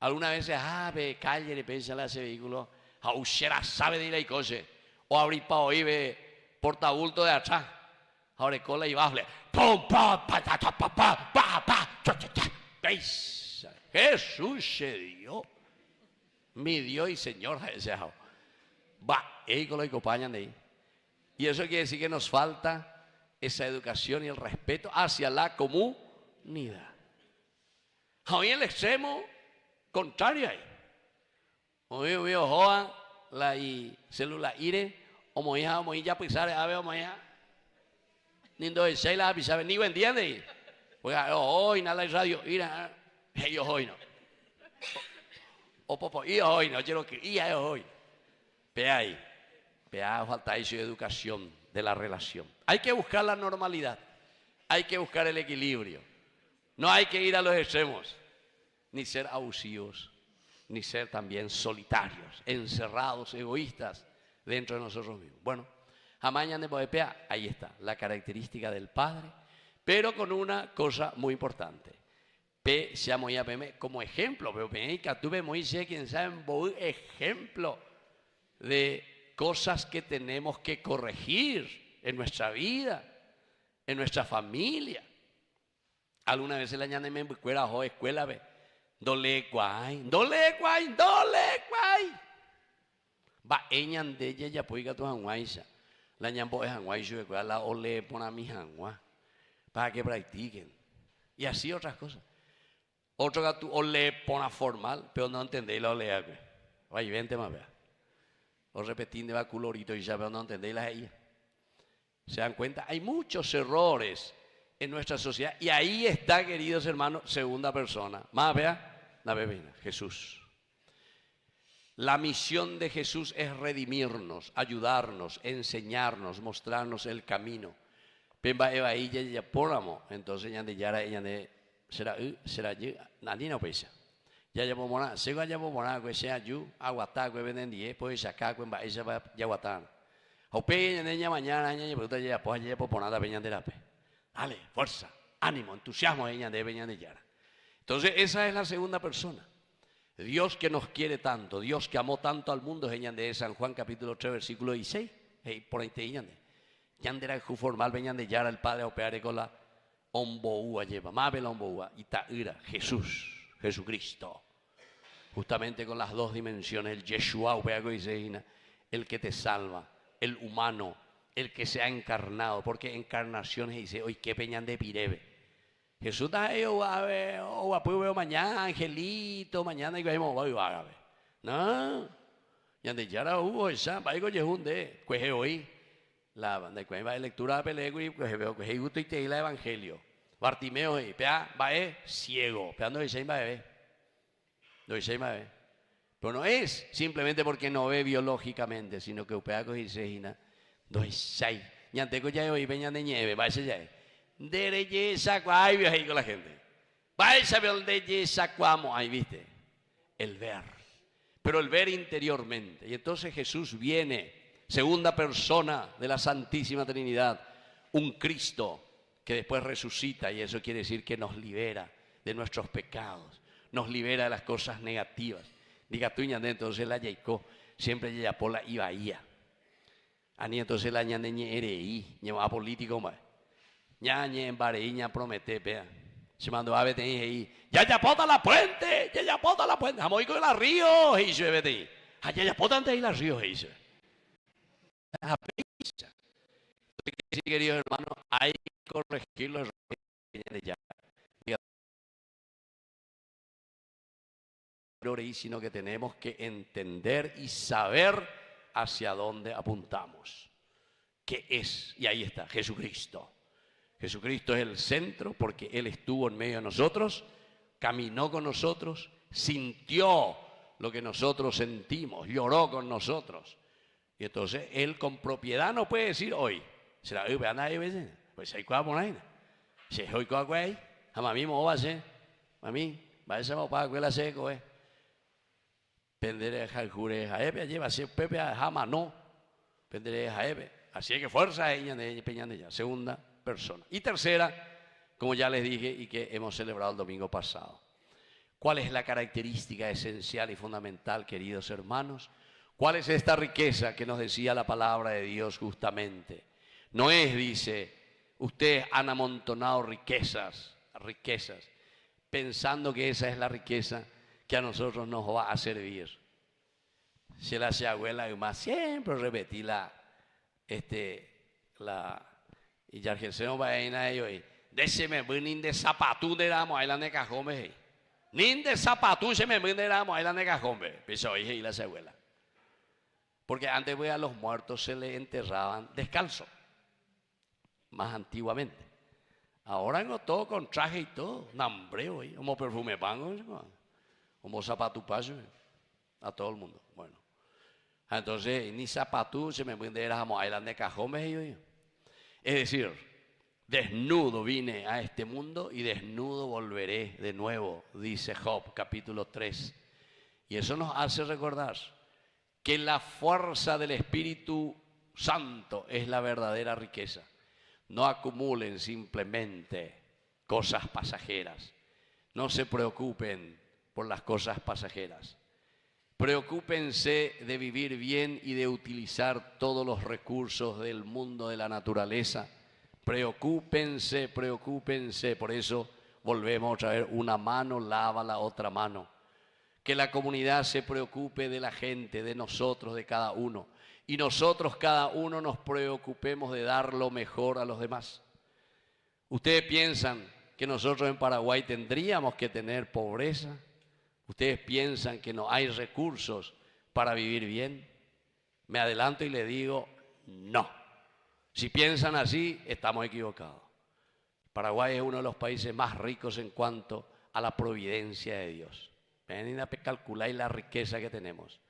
alguna vez, ve, calle, le pensa a ese vehículo, a usera sabe de ir y cose, o abrir pa oí, ve, portabulto de atrás, ahora cola y bafle, pum, pa, pa, pa, pa, pa, pa, pa, cha, cha, cha. ¿Veis? Jesús se dio. Mi Dios y Señor, ese va, con lo que acompañan de ahí. Y eso quiere decir que nos falta esa educación y el respeto hacia la comunidad. Hoy en el extremo contrario ahí. Hoy veo joa la y célula ire, o moía ya pisar, a ver, o moía. Nindo de seis pisar, ni buen día de ahí. Porque hoy nada la radio, ira, ellos hoy no. O popo, y hoy no, quiero que, y hoy. Ve ahí, falta eso de educación de la relación. Hay que buscar la normalidad, hay que buscar el equilibrio. No hay que ir a los extremos, ni ser abusivos, ni ser también solitarios, encerrados, egoístas dentro de nosotros mismos. Bueno, amañan de Boepea, ahí está, la característica del Padre, pero con una cosa muy importante. P se llama como ejemplo, pero tuve Moisés, quien sabe, un ejemplo de cosas que tenemos que corregir en nuestra vida, en nuestra familia. Alguna vez el año me escuela o escuela ve, dole guay. Va eñan de ella ya puede tu hanguaisa. La ñambo es hanguaiso de la ole pona mi hangua para que practiquen. Y así otras cosas. Otro que tú ole pona formal, pero no entendéis la olea. Vaya, vente más vea. O repetir de va colorito y ya pero no entendéis la ella. ¿Se dan cuenta? Hay muchos errores en nuestra sociedad. Y ahí está, queridos hermanos, segunda persona. Más vea, la bebina, Jesús. La misión de Jesús es redimirnos, ayudarnos, enseñarnos, mostrarnos el camino. Pemba eva ahí ya poramo, entonces ya de yara ella de será nadie no pesa. Ya pomona, sego ya pomona que sea yu, aguatá que venden 10, pues acá que va ella va ya aguatar. O peña de mañana ella pregunta ya pues ya poponada peña de la pe. Dale, fuerza, ánimo, entusiasmo ella de peña de yara. Entonces esa es la segunda persona. Dios que nos quiere tanto, Dios que amó tanto al mundo, es de San Juan capítulo 3 versículo 16. Por ahí te ñande. Yandera ju formal veñan de yara el Padre opeare con la omboúa lleva, mabe la omboúa y taira, Jesús, Jesucristo. Justamente con las dos dimensiones, el Yeshua opea con el que te salva, el humano, el que se ha encarnado, porque encarnaciones dice, hoy qué peñan de pirebe. Jesús está ahí, o veo mañana, angelito, mañana y vemos, a ver. No, yande yara hubo esa, va a ir con de, cueje hoy. La banda que va a lectura de pelego y pues veo que gusto y te la evangelio. Bartimeo y pea va ciego, peando de seis va a ver. Pero no es simplemente porque no ve biológicamente, sino que upea con Isegina, dos seis. Ñanteco ya hoy veñan de nieve, va ese ya. De belleza cuay vio ahí con la gente. Va a saber de belleza cuamo ahí viste. El ver. Pero el ver interiormente. Y entonces Jesús viene. Segunda persona de la Santísima Trinidad, un Cristo que después resucita y eso quiere decir que nos libera de nuestros pecados, nos libera de las cosas negativas. Diga tú ñande, entonces la yaicó, siempre ya pola y bahía. Ani entonces la ñande ñereí, ñema político más. Ñañe en bareí, ña promete, vea. Se mandó a vete ahí, ya pota la puente, vamos a ir con la río, y se vete ahí. Ya pota ante ahí la río, y se. Entonces, queridos hermanos, hay que corregir los errores de ya. sino que tenemos que entender y saber hacia dónde apuntamos. ¿Qué es? Y ahí está, Jesucristo. Jesucristo es el centro porque Él estuvo en medio de nosotros, caminó con nosotros, sintió lo que nosotros sentimos, lloró con nosotros. Y entonces Él con propiedad nos puede decir hoy, será hoy, vean ahí, pues hay cosas por ahí. Si hoy cosas por ahí, a mami me va a hacer, mami, va a ser para que la seco, Pendere jure jaebe, lleva así pepe jama no, pendere jaebe. Así que fuerza ella de peñan ella, segunda persona. Y tercera, como ya les dije y que hemos celebrado el domingo pasado. ¿Cuál es la característica esencial y fundamental, queridos hermanos? ¿Cuál es esta riqueza que nos decía la palabra de Dios justamente? No es, dice, ustedes han amontonado riquezas, pensando que esa es la riqueza que a nosotros nos va a servir. Si la abuela y más siempre repetí y ya que se nos va a ir a ellos, déjeme ver ni de zapatú de la moela de cajome, ni de zapatú se me ve de la moela de cajome, pensó oye y la abuela. Porque antes a los muertos se le enterraban descalzo, más antiguamente. Ahora no todo con traje y todo, nambreo, como perfume pango, como zapato paso, a todo el mundo. Bueno, entonces ni zapato se me puede ir a moailan de cajones. Es decir, desnudo vine a este mundo y desnudo volveré de nuevo, dice Job, capítulo 3. Y eso nos hace recordar que la fuerza del Espíritu Santo es la verdadera riqueza. No acumulen simplemente cosas pasajeras. No se preocupen por las cosas pasajeras. Preocúpense de vivir bien y de utilizar todos los recursos del mundo de la naturaleza. Preocúpense. Por eso volvemos otra vez, una mano lava la otra mano. Que la comunidad se preocupe de la gente, de nosotros, de cada uno. Y nosotros cada uno nos preocupemos de dar lo mejor a los demás. ¿Ustedes piensan que nosotros en Paraguay tendríamos que tener pobreza? ¿Ustedes piensan que no hay recursos para vivir bien? Me adelanto y le digo, no. Si piensan así, estamos equivocados. Paraguay es uno de los países más ricos en cuanto a la providencia de Dios. Ven a calcular la riqueza que tenemos.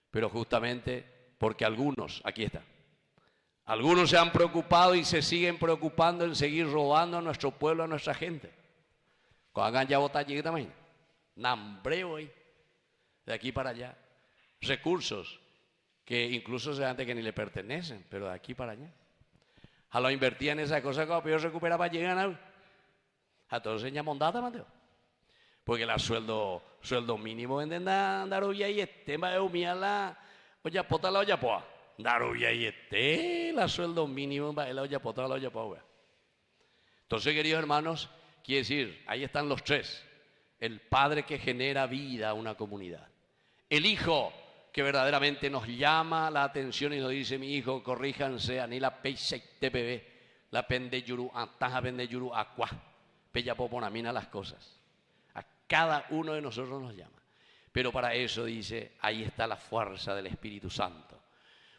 Pero justamente porque algunos, aquí está, algunos se han preocupado y se siguen preocupando en seguir robando a nuestro pueblo, a nuestra gente. Cuando hagan ya botalla también, nambreo ahí, de aquí para allá. Recursos que incluso se antes que ni le pertenecen, pero de aquí para allá. A lo invertía en esa cosa como peor recupera para llegar a todos en mondada, Mateo. Porque la sueldo mínimo venden andar hoy ahí tema de humillar la olla pota la olla poa. Dar hoy ahí la sueldo mínimo va la olla pota la olla poa. Entonces, queridos hermanos, quiere decir, ahí están los tres. El padre que genera vida a una comunidad. El hijo que verdaderamente nos llama la atención y nos dice, mi hijo, corríjanse, ani la peixe te bebé, la pende yuru, ataja pende yuru, aqua, pella poponamina las cosas. A cada uno de nosotros nos llama. Pero para eso dice, ahí está la fuerza del Espíritu Santo.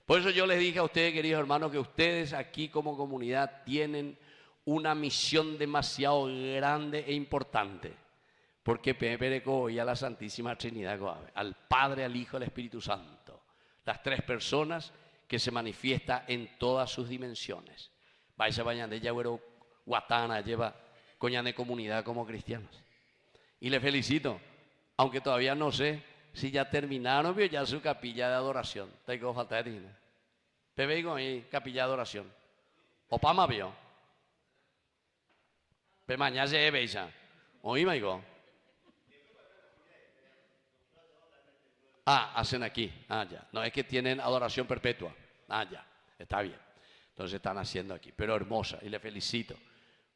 Por eso yo les dije a ustedes, queridos hermanos, que ustedes aquí como comunidad tienen una misión demasiado grande e importante. Porque pereco y a la Santísima Trinidad, al Padre, al Hijo, al Espíritu Santo. Las tres personas que se manifiesta en todas sus dimensiones. Vais a vayan de Yagüero, Guatana, lleva coña de comunidad como cristianos. Y les felicito, aunque todavía no sé si ya terminaron ya su capilla de adoración. Tengo falta de dinero. Pepe digo ahí, capilla de adoración. Opama vio. Pero mañana se ve ya. Oí, maigo. Hacen aquí. Ya. No es que tienen adoración perpetua. Ya. Está bien. Entonces están haciendo aquí. Pero hermosa. Y le felicito.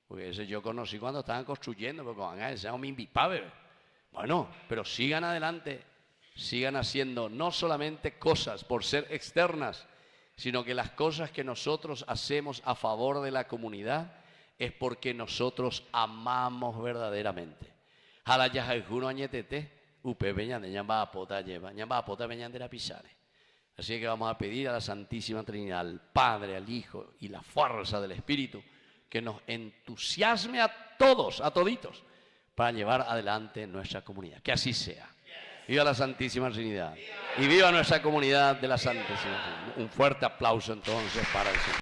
Porque ese yo conocí cuando estaban construyendo. Porque van a decir, mi bebé. Bueno, pero sigan adelante. Sigan haciendo no solamente cosas por ser externas, sino que las cosas que nosotros hacemos a favor de la comunidad es porque nosotros amamos verdaderamente. Jala ya añetete. Upe veñan de ñamba apota lleva, ñamba apota veñan de la pisare. Así que vamos a pedir a la Santísima Trinidad, al Padre, al Hijo y la fuerza del Espíritu, que nos entusiasme a todos, a toditos, para llevar adelante nuestra comunidad. Que así sea. Viva la Santísima Trinidad. Y viva nuestra comunidad de la Santísima Trinidad. Un fuerte aplauso entonces para el Señor.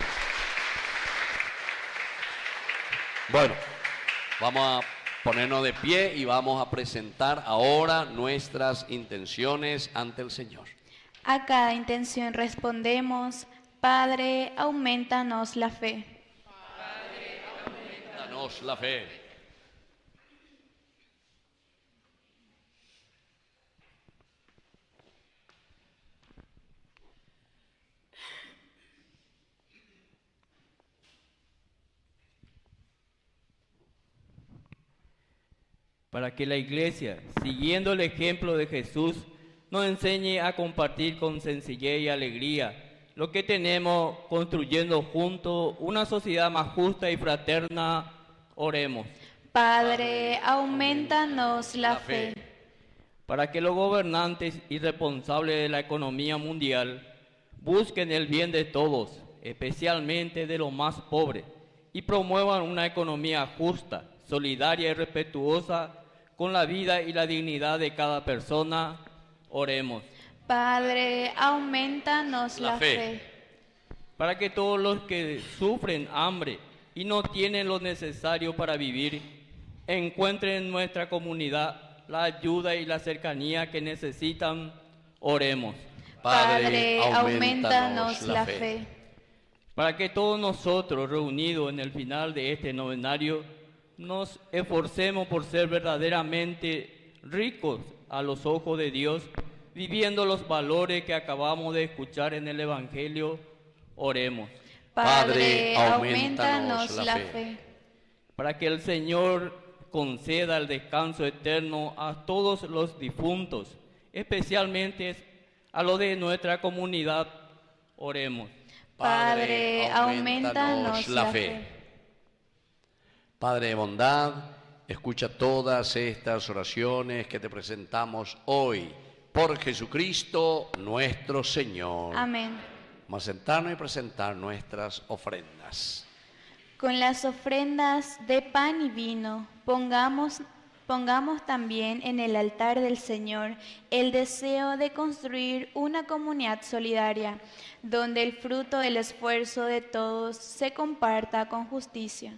Bueno, vamos a ponernos de pie y vamos a presentar ahora nuestras intenciones ante el Señor. A cada intención respondemos: Padre, aumentanos la fe. Padre, aumentanos la fe. Para que la Iglesia, siguiendo el ejemplo de Jesús, nos enseñe a compartir con sencillez y alegría lo que tenemos, construyendo juntos una sociedad más justa y fraterna. Oremos. Padre, aumentanos la fe. Para que los gobernantes y responsables de la economía mundial busquen el bien de todos, especialmente de los más pobres, y promuevan una economía justa, solidaria y respetuosa con la vida y la dignidad de cada persona. Oremos. Padre, aumentanos la fe. Para que todos los que sufren hambre y no tienen lo necesario para vivir, encuentren en nuestra comunidad la ayuda y la cercanía que necesitan. Oremos. Padre, aumentanos la fe. Para que todos nosotros, reunidos en el final de este novenario, nos esforcemos por ser verdaderamente ricos a los ojos de Dios, viviendo los valores que acabamos de escuchar en el Evangelio. Oremos. Padre, aumentanos la fe. Para que el Señor conceda el descanso eterno a todos los difuntos, especialmente a los de nuestra comunidad. Oremos. Padre, aumentanos la fe. Padre de bondad, escucha todas estas oraciones que te presentamos hoy por Jesucristo nuestro Señor. Amén. Vamos a sentarnos y presentar nuestras ofrendas. Con las ofrendas de pan y vino, pongamos también en el altar del Señor el deseo de construir una comunidad solidaria, donde el fruto del esfuerzo de todos se comparta con justicia.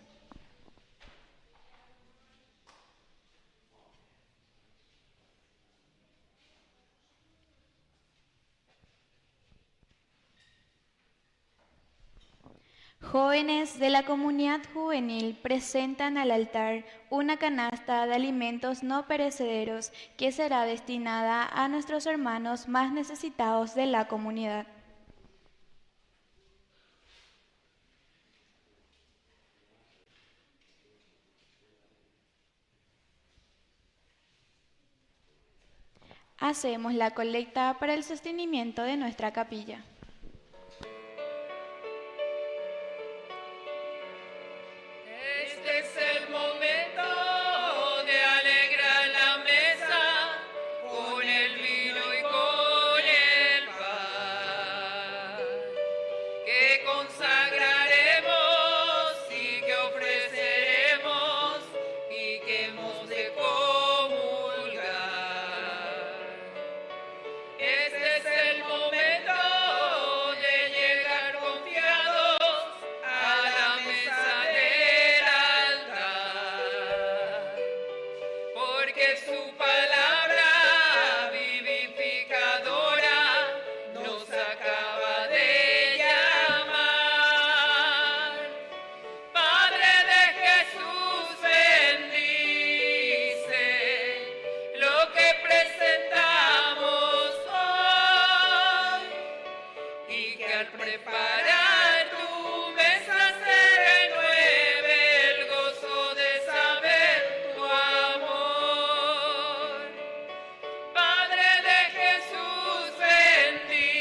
Jóvenes de la comunidad juvenil presentan al altar una canasta de alimentos no perecederos que será destinada a nuestros hermanos más necesitados de la comunidad. Hacemos la colecta para el sostenimiento de nuestra capilla. Este es el momento de alegrar la mesa con el vino y con el pan, que consagraremos y que ofreceremos y que hemos de comulgar. Este es el momento de llegar confiados a la mesa del altar, porque su palabra vivificadora nos acaba de llamar. Padre de Jesús, bendice lo que presentamos hoy, y que al preparar tu mesa se renueve el gozo de saber tu amor. Padre de Jesús, bendice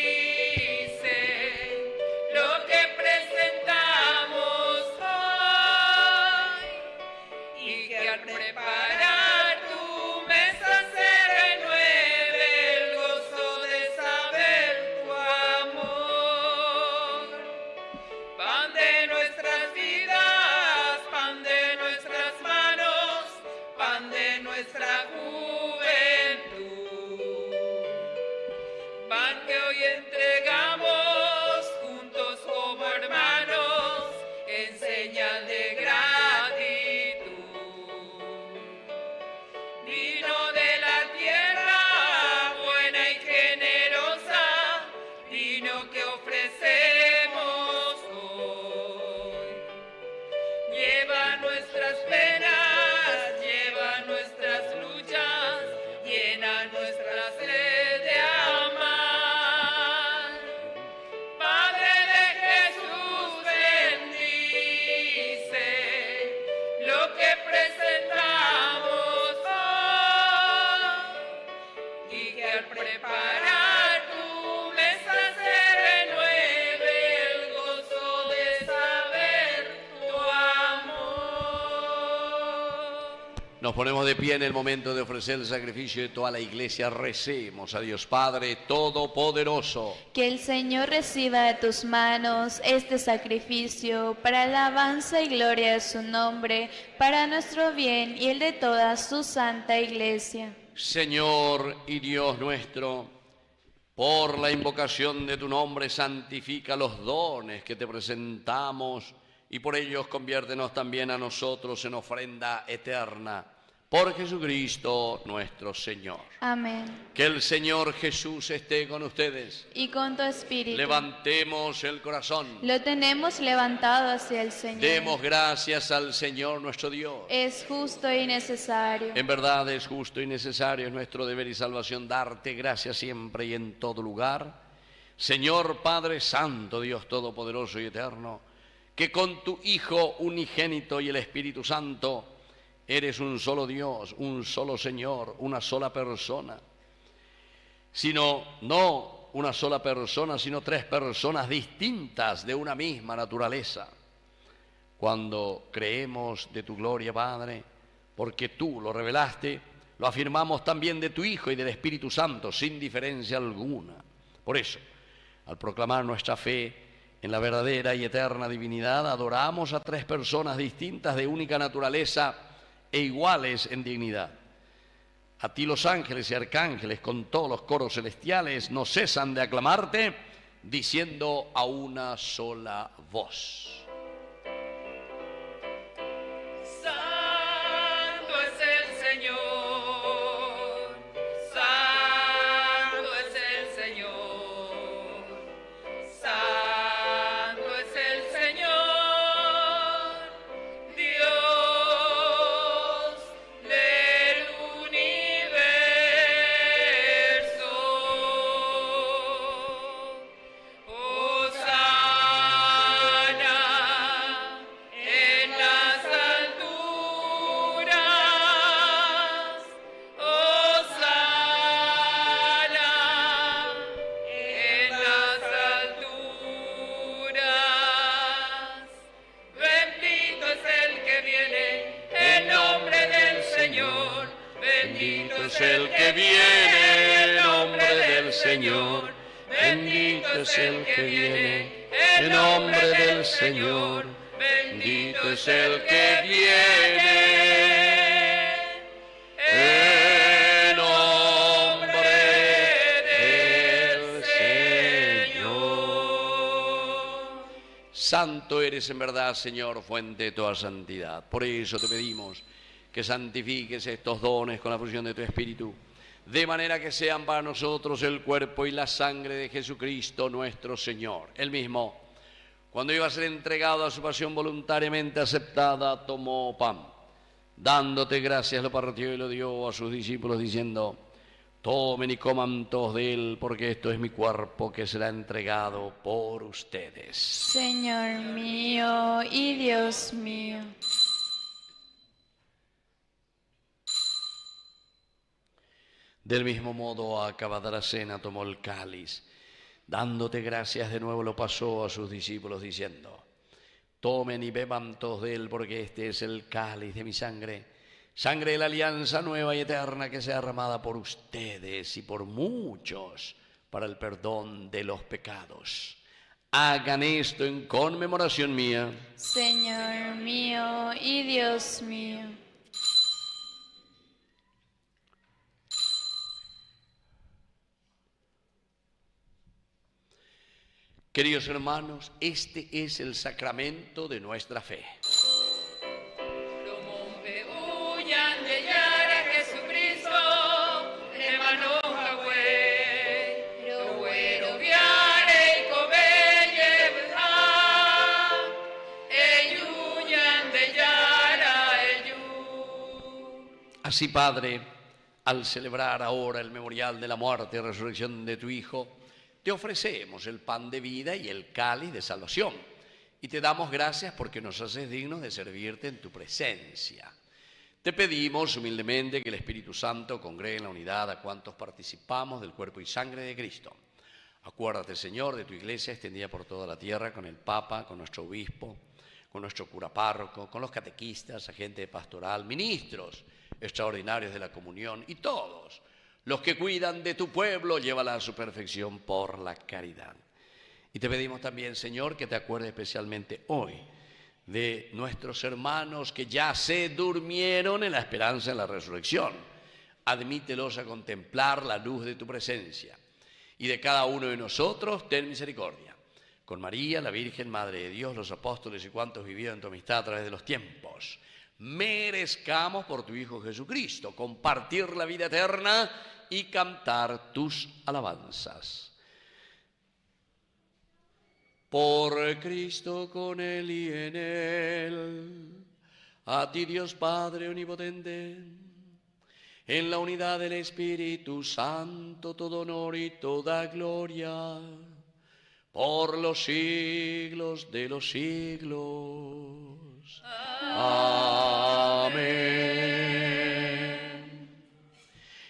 lo que presentamos hoy, y que al preparar tu mesa se renueve nuestras penas, lleva nuestras luchas, llena nuestra sed de amar. Padre de Jesús, bendice lo que presentamos hoy, y que al preparar tu mesa se renueve el gozo de saber tu amor. Nos ponemos de pie en el momento de ofrecer el sacrificio de toda la iglesia. Recemos a Dios Padre Todopoderoso. Que el Señor reciba de tus manos este sacrificio para alabanza y gloria de su nombre, para nuestro bien y el de toda su santa iglesia. Señor y Dios nuestro, por la invocación de tu nombre santifica los dones que te presentamos y por ellos conviértenos también a nosotros en ofrenda eterna. Por Jesucristo nuestro Señor. Amén. Que el Señor Jesús esté con ustedes. Y con tu espíritu. Levantemos el corazón. Lo tenemos levantado hacia el Señor. Demos gracias al Señor nuestro Dios. Es justo y necesario. En verdad es justo y necesario, es nuestro deber y salvación darte gracias siempre y en todo lugar. Señor Padre Santo, Dios Todopoderoso y Eterno, que con tu Hijo unigénito y el Espíritu Santo eres un solo Dios, un solo Señor, una sola persona. No una sola persona, sino tres personas distintas de una misma naturaleza. Cuando creemos de tu gloria, Padre, porque tú lo revelaste, lo afirmamos también de tu Hijo y del Espíritu Santo, sin diferencia alguna. Por eso, al proclamar nuestra fe en la verdadera y eterna divinidad, adoramos a tres personas distintas de única naturaleza e iguales en dignidad. A ti los ángeles y arcángeles con todos los coros celestiales no cesan de aclamarte, diciendo a una sola voz: Santo es el Señor, santo es el Señor, santo es el Señor, Dios del universo. Hosana en las alturas, hosana en las alturas. Bendito es el que viene en nombre del Señor, bendito es el que viene en nombre del Señor, bendito es el que viene en nombre del Señor, bendito es el que viene en nombre del Señor. Santo eres en verdad, Señor, fuente de toda santidad. Por eso te pedimos que santifiques estos dones con la fusión de tu Espíritu, de manera que sean para nosotros el cuerpo y la sangre de Jesucristo nuestro Señor. Él mismo, cuando iba a ser entregado a su pasión voluntariamente aceptada, tomó pan. Dándote gracias, lo partió y lo dio a sus discípulos, diciendo: tomen y coman todos de él, porque esto es mi cuerpo que será entregado por ustedes. Señor mío y Dios mío. Del mismo modo, acabada la cena, tomó el cáliz. Dándote gracias de nuevo, lo pasó a sus discípulos, diciendo: tomen y beban todos de él, porque este es el cáliz de mi sangre, sangre de la alianza nueva y eterna, que sea derramada por ustedes y por muchos para el perdón de los pecados. Hagan esto en conmemoración mía. Señor mío y Dios mío. Queridos hermanos, este es el sacramento de nuestra fe. Los monjes huyan de Yara, Jesucristo, de Manojahue, lo güero viare y cobelle, ellos huyan de Yara, Así, Padre, al celebrar ahora el memorial de la muerte y resurrección de tu Hijo, te ofrecemos el pan de vida y el cáliz de salvación. Y te damos gracias porque nos haces dignos de servirte en tu presencia. Te pedimos humildemente que el Espíritu Santo congregue en la unidad a cuantos participamos del cuerpo y sangre de Cristo. Acuérdate, Señor, de tu iglesia extendida por toda la tierra, con el Papa, con nuestro obispo, con nuestro cura párroco, con los catequistas, agentes pastoral, ministros extraordinarios de la comunión y todos los que cuidan de tu pueblo, llévala a su perfección por la caridad. Y te pedimos también, Señor, que te acuerdes especialmente hoy de nuestros hermanos que ya se durmieron en la esperanza de la resurrección. Admítelos a contemplar la luz de tu presencia. Y de cada uno de nosotros, ten misericordia. Con María, la Virgen, Madre de Dios, los apóstoles y cuantos vivieron en tu amistad a través de los tiempos, merezcamos por tu Hijo Jesucristo compartir la vida eterna y cantar tus alabanzas. Por Cristo, con Él y en Él, a ti Dios Padre omnipotente, en la unidad del Espíritu Santo, todo honor y toda gloria, por los siglos de los siglos. Amén.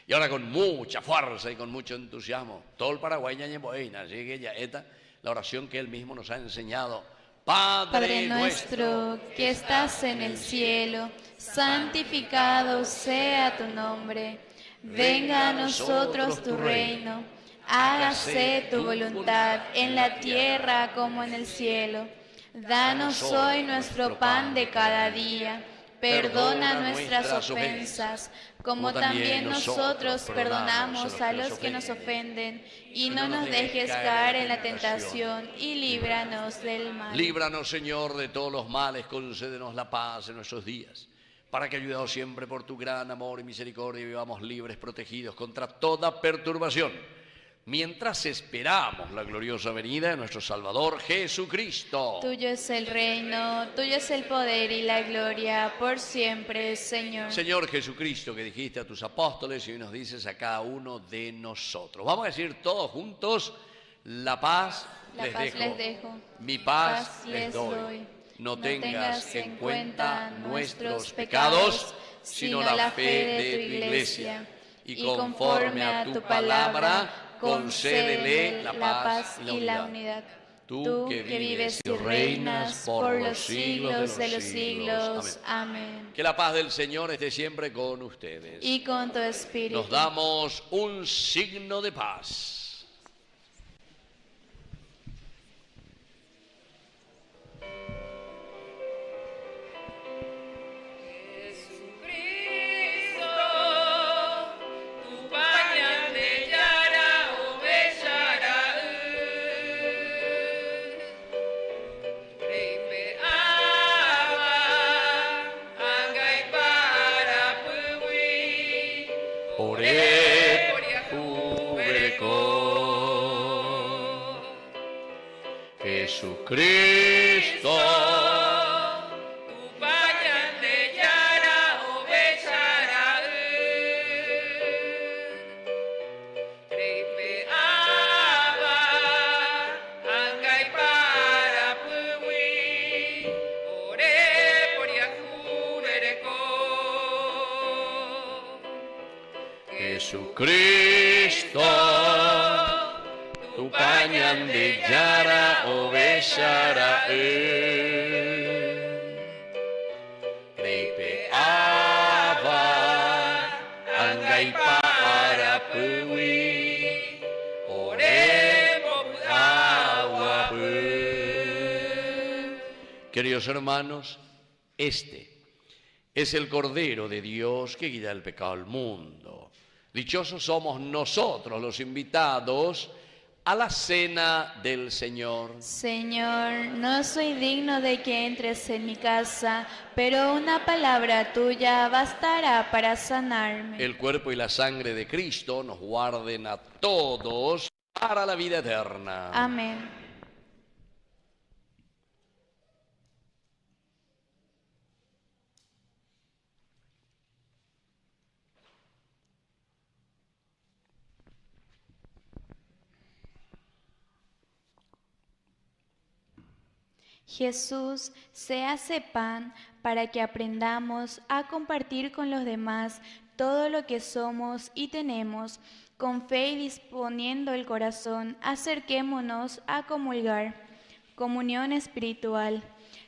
Y ahora con mucha fuerza y con mucho entusiasmo, todo el Paraguay ñañeboina, así que ya esta la oración que él mismo nos ha enseñado. Padre nuestro que estás en el cielo, santificado sea tu nombre. Venga a nosotros tu reino. Hágase tu voluntad en la tierra como en el cielo. Danos hoy nuestro pan de cada día. Perdona nuestras ofensas, como también nosotros perdonamos a los que nos ofenden. Y no nos dejes caer en la tentación, y líbranos del mal. Líbranos, Señor, de todos los males, concédenos la paz en nuestros días, para que, ayudados siempre por tu gran amor y misericordia, vivamos libres, protegidos contra toda perturbación, mientras esperamos la gloriosa venida de nuestro Salvador Jesucristo. Tuyo es el reino, tuyo es el poder y la gloria, por siempre, Señor. Señor Jesucristo, que dijiste a tus apóstoles y hoy nos dices a cada uno de nosotros. Vamos a decir todos juntos, la paz les dejo, mi paz les doy. No tengas en cuenta nuestros pecados, sino la fe de tu iglesia. Y conforme a tu palabra, concédele la paz y la unidad. Tú que vives y reinas por los siglos de los siglos. Amén. Que la paz del Señor esté siempre con ustedes. Y con tu espíritu. Nos damos un signo de paz. Jesucristo, tu pañal de Yara ovechara Trepe aba Angay para puwi Ore por Yacubereco Jesucristo, tu pañal de Yara ovechara Reipe ava Angay para puwi Ore agua. Queridos hermanos, este es el Cordero de Dios que quita el pecado del mundo. Dichosos somos nosotros los invitados a la cena del Señor. Señor, no soy digno de que entres en mi casa, pero una palabra tuya bastará para sanarme. El cuerpo y la sangre de Cristo nos guarden a todos para la vida eterna. Amén. Jesús se hace pan para que aprendamos a compartir con los demás todo lo que somos y tenemos. Con fe y disponiendo el corazón, acerquémonos a comulgar. Comunión espiritual.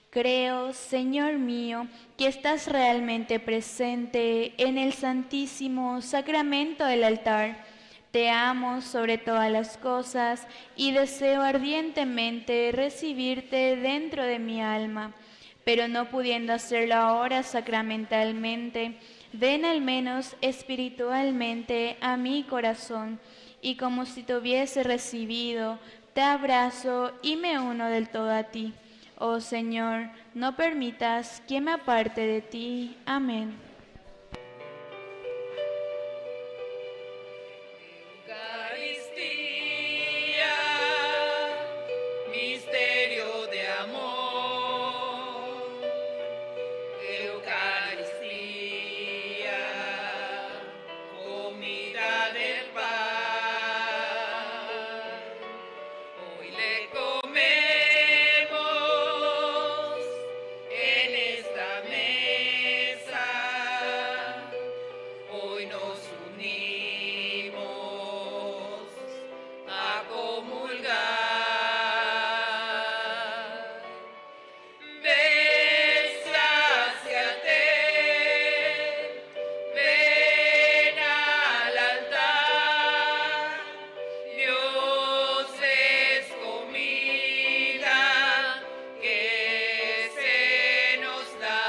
Creo, Señor mío, que estás realmente presente en el santísimo sacramento del altar. Te amo sobre todas las cosas y deseo ardientemente recibirte dentro de mi alma, pero no pudiendo hacerlo ahora sacramentalmente, ven al menos espiritualmente a mi corazón, y como si te hubiese recibido, te abrazo y me uno del todo a ti. Oh Señor, no permitas que me aparte de ti. Amén. Eucaristía, misterio de amor. Eucaristía, comida del pan. Hoy le comemos en esta mesa. Hoy nos unimos a comulgar. Ven, sáciate, ven al altar. Dios es comida que se nos da.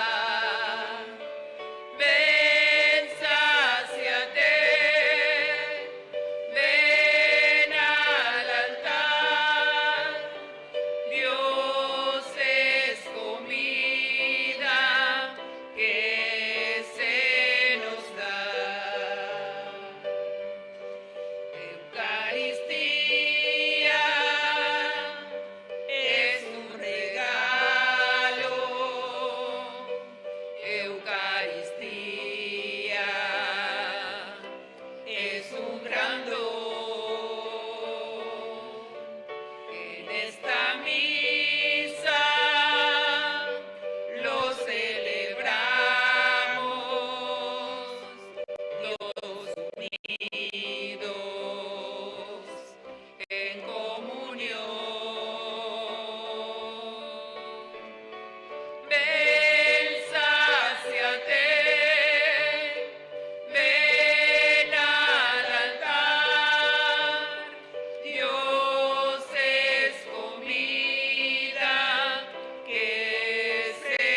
Ven, sáciate, ven al altar. Dios es comida que se nos da. Eucaristía es un regalo. Eucaristía es un gran don. En esta misa lo celebramos, todos unidos en comunión. Ven, sáciate, ven al altar. Dios es comida que se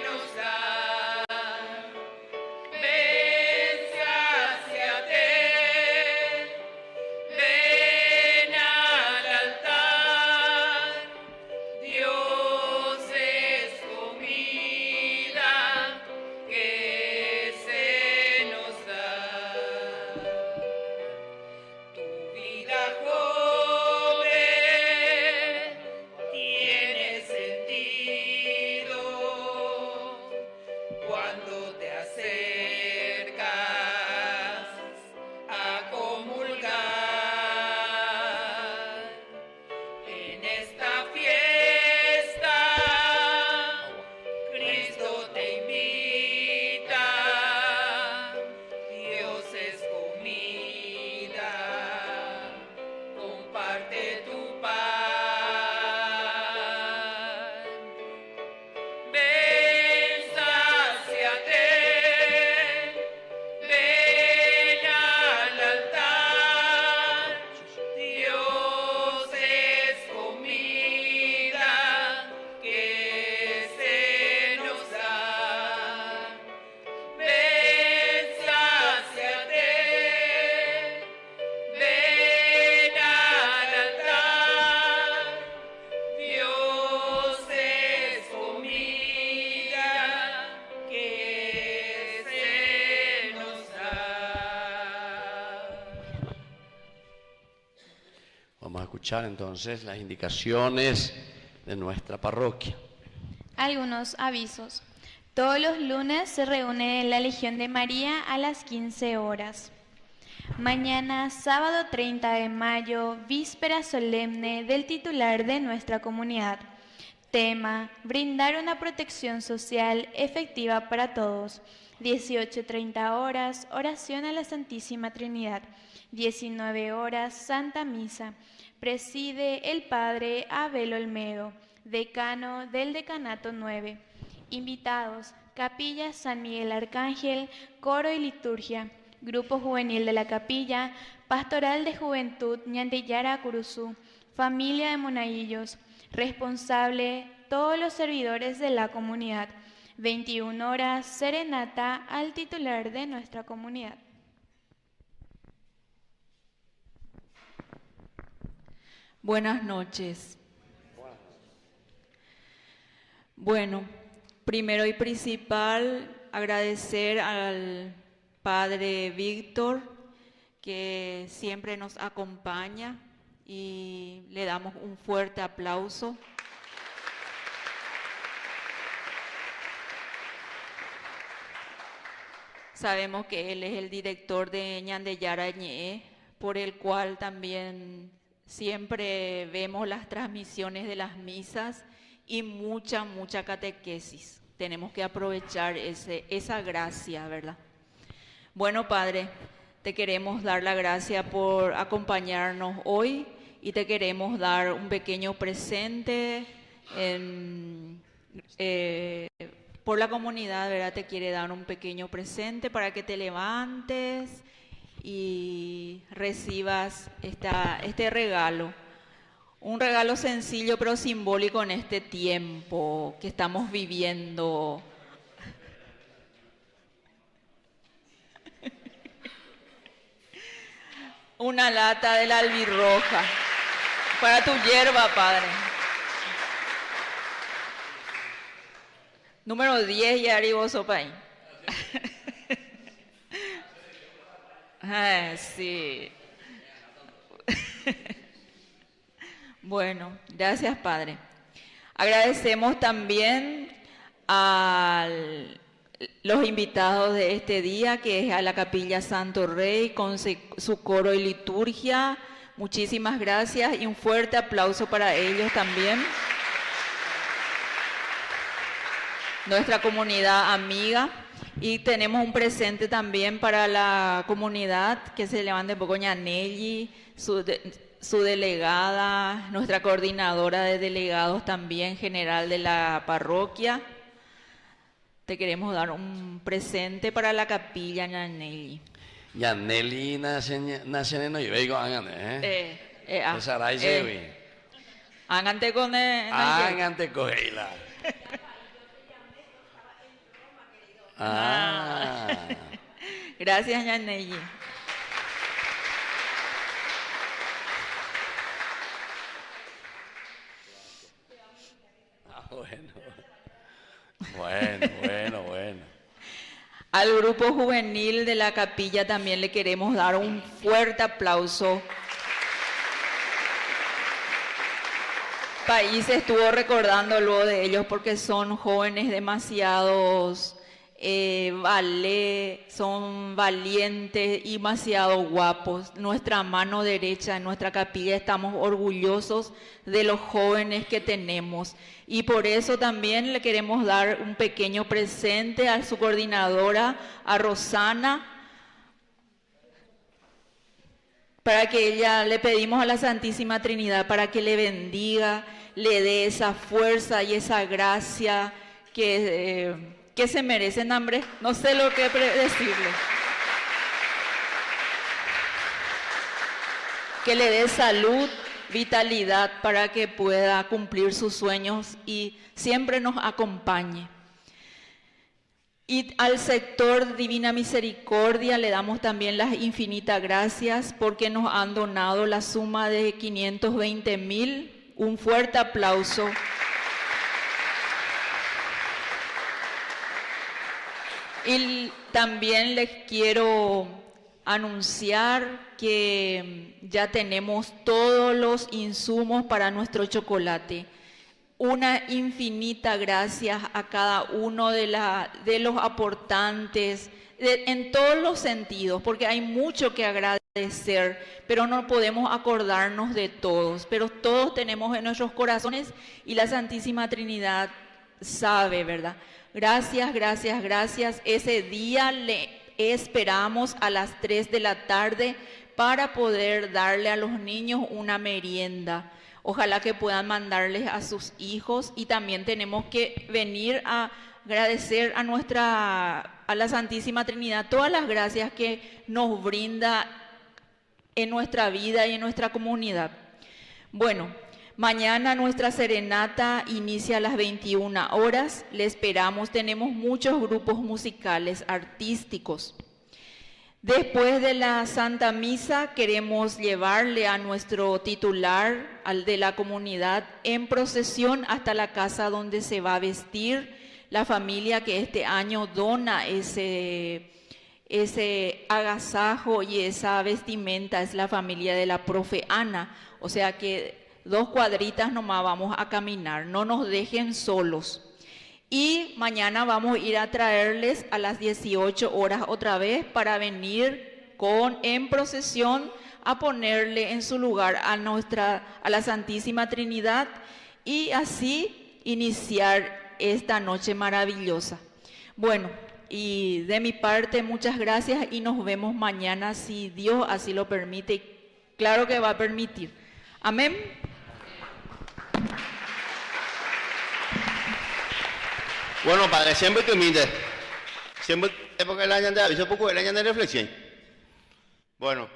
nos da. Ven, sáciate, ven al altar. Dios es comida que se nos da. Tu vida joven tiene sentido cuando te acercas a comulgar. En esta fiesta, Cristo te invita. Dios es comida, comparte tu pan. Ven, sáciate, ven al altar. Dios es comida que se nos da. Ven, sáciate, ven al altar. Dios es comida que se nos da. Vamos a escuchar entonces las indicaciones de nuestra parroquia. Algunos avisos. Todos los lunes se reúne en la Legión de María a las 15 horas. Mañana, sábado 30 de mayo, víspera solemne del titular de nuestra comunidad. Tema: brindar una protección social efectiva para todos. 18:30 horas, oración a la Santísima Trinidad. 19 horas, Santa Misa. Preside el Padre Abel Olmedo, decano del Decanato 9. Invitados: Capilla San Miguel Arcángel, coro y liturgia. Grupo Juvenil de la Capilla, Pastoral de Juventud Ñandeyara Curuzú, familia de Monaguillos. Responsable: todos los servidores de la comunidad. 21 horas, serenata al titular de nuestra comunidad. Buenas noches. Bueno, primero y principal, agradecer al Padre Víctor, que siempre nos acompaña, y le damos un fuerte aplauso. Sabemos que él es el director de Ñandeyara Ñe'e, por el cual también siempre vemos las transmisiones de las misas y mucha catequesis. Tenemos que aprovechar esa gracia, ¿verdad? Bueno, Padre, te queremos dar la gracia por acompañarnos hoy y te queremos dar un pequeño presente por la comunidad, ¿verdad? Te quiere dar un pequeño presente para que te levantes y recibas este regalo. Un regalo sencillo pero simbólico en este tiempo que estamos viviendo. Una lata de la albirroja para tu hierba, Padre. Número 10, y arriba sopa ahí. Sí. Bueno, gracias, Padre. Agradecemos también a los invitados de este día, que es a la Capilla Santo Rey con su coro y liturgia. Muchísimas gracias y un fuerte aplauso para ellos también. Nuestra comunidad amiga, y tenemos un presente también para la comunidad, que se levante un poco Ñanelli, su delegada, nuestra coordinadora de delegados también general de la parroquia. Te queremos dar un presente para la capilla Ñanelli. Ñanelli nace en Noiveigo, háganle, Hágante con hágante con ella. Gracias, Ñanelli. Bueno. Al grupo juvenil de la capilla también le queremos dar un fuerte aplauso. País estuvo recordando luego de ellos porque son jóvenes demasiados son valientes y demasiado guapos. Nuestra mano derecha en nuestra capilla, estamos orgullosos de los jóvenes que tenemos. Y por eso también le queremos dar un pequeño presente a su coordinadora, a Rosana, para que ella, le pedimos a la Santísima Trinidad para que le bendiga, le dé esa fuerza y esa gracia que se merecen, hambre. No sé lo que decirle. Que le dé salud, vitalidad para que pueda cumplir sus sueños y siempre nos acompañe. Y al sector Divina Misericordia le damos también las infinitas gracias porque nos han donado la suma de 520,000. Un fuerte aplauso. Y también les quiero anunciar que ya tenemos todos los insumos para nuestro chocolate. Una infinita gracias a cada uno de los aportantes, en todos los sentidos, porque hay mucho que agradecer. agradecer, pero no podemos acordarnos de todos, pero todos tenemos en nuestros corazones y la Santísima Trinidad sabe, ¿verdad? Gracias, gracias, gracias. Ese día le esperamos a las 3 de la tarde para poder darle a los niños una merienda. Ojalá que puedan mandarles a sus hijos, y también tenemos que venir a agradecer a la Santísima Trinidad todas las gracias que nos brinda en nuestra vida y en nuestra comunidad. Bueno, mañana nuestra serenata inicia a las 21 horas. Le esperamos, tenemos muchos grupos musicales, artísticos. Después de la Santa Misa queremos llevarle a nuestro titular, al de la comunidad, en procesión hasta la casa donde se va a vestir la familia que este año dona ese agasajo y esa vestimenta. Es la familia de la profe Ana. O sea que 2 cuadritas nomás vamos a caminar, no nos dejen solos. Y mañana vamos a ir a traerles a las 18 horas otra vez para venir en procesión a ponerle en su lugar a la Santísima Trinidad, y así iniciar esta noche maravillosa. Bueno, y de mi parte muchas gracias y nos vemos mañana si Dios así lo permite. Claro que va a permitir. Amén. Bueno, padre, siempre te humilde. Siempre es porque el año de aviso, poco el año de reflexión. Bueno,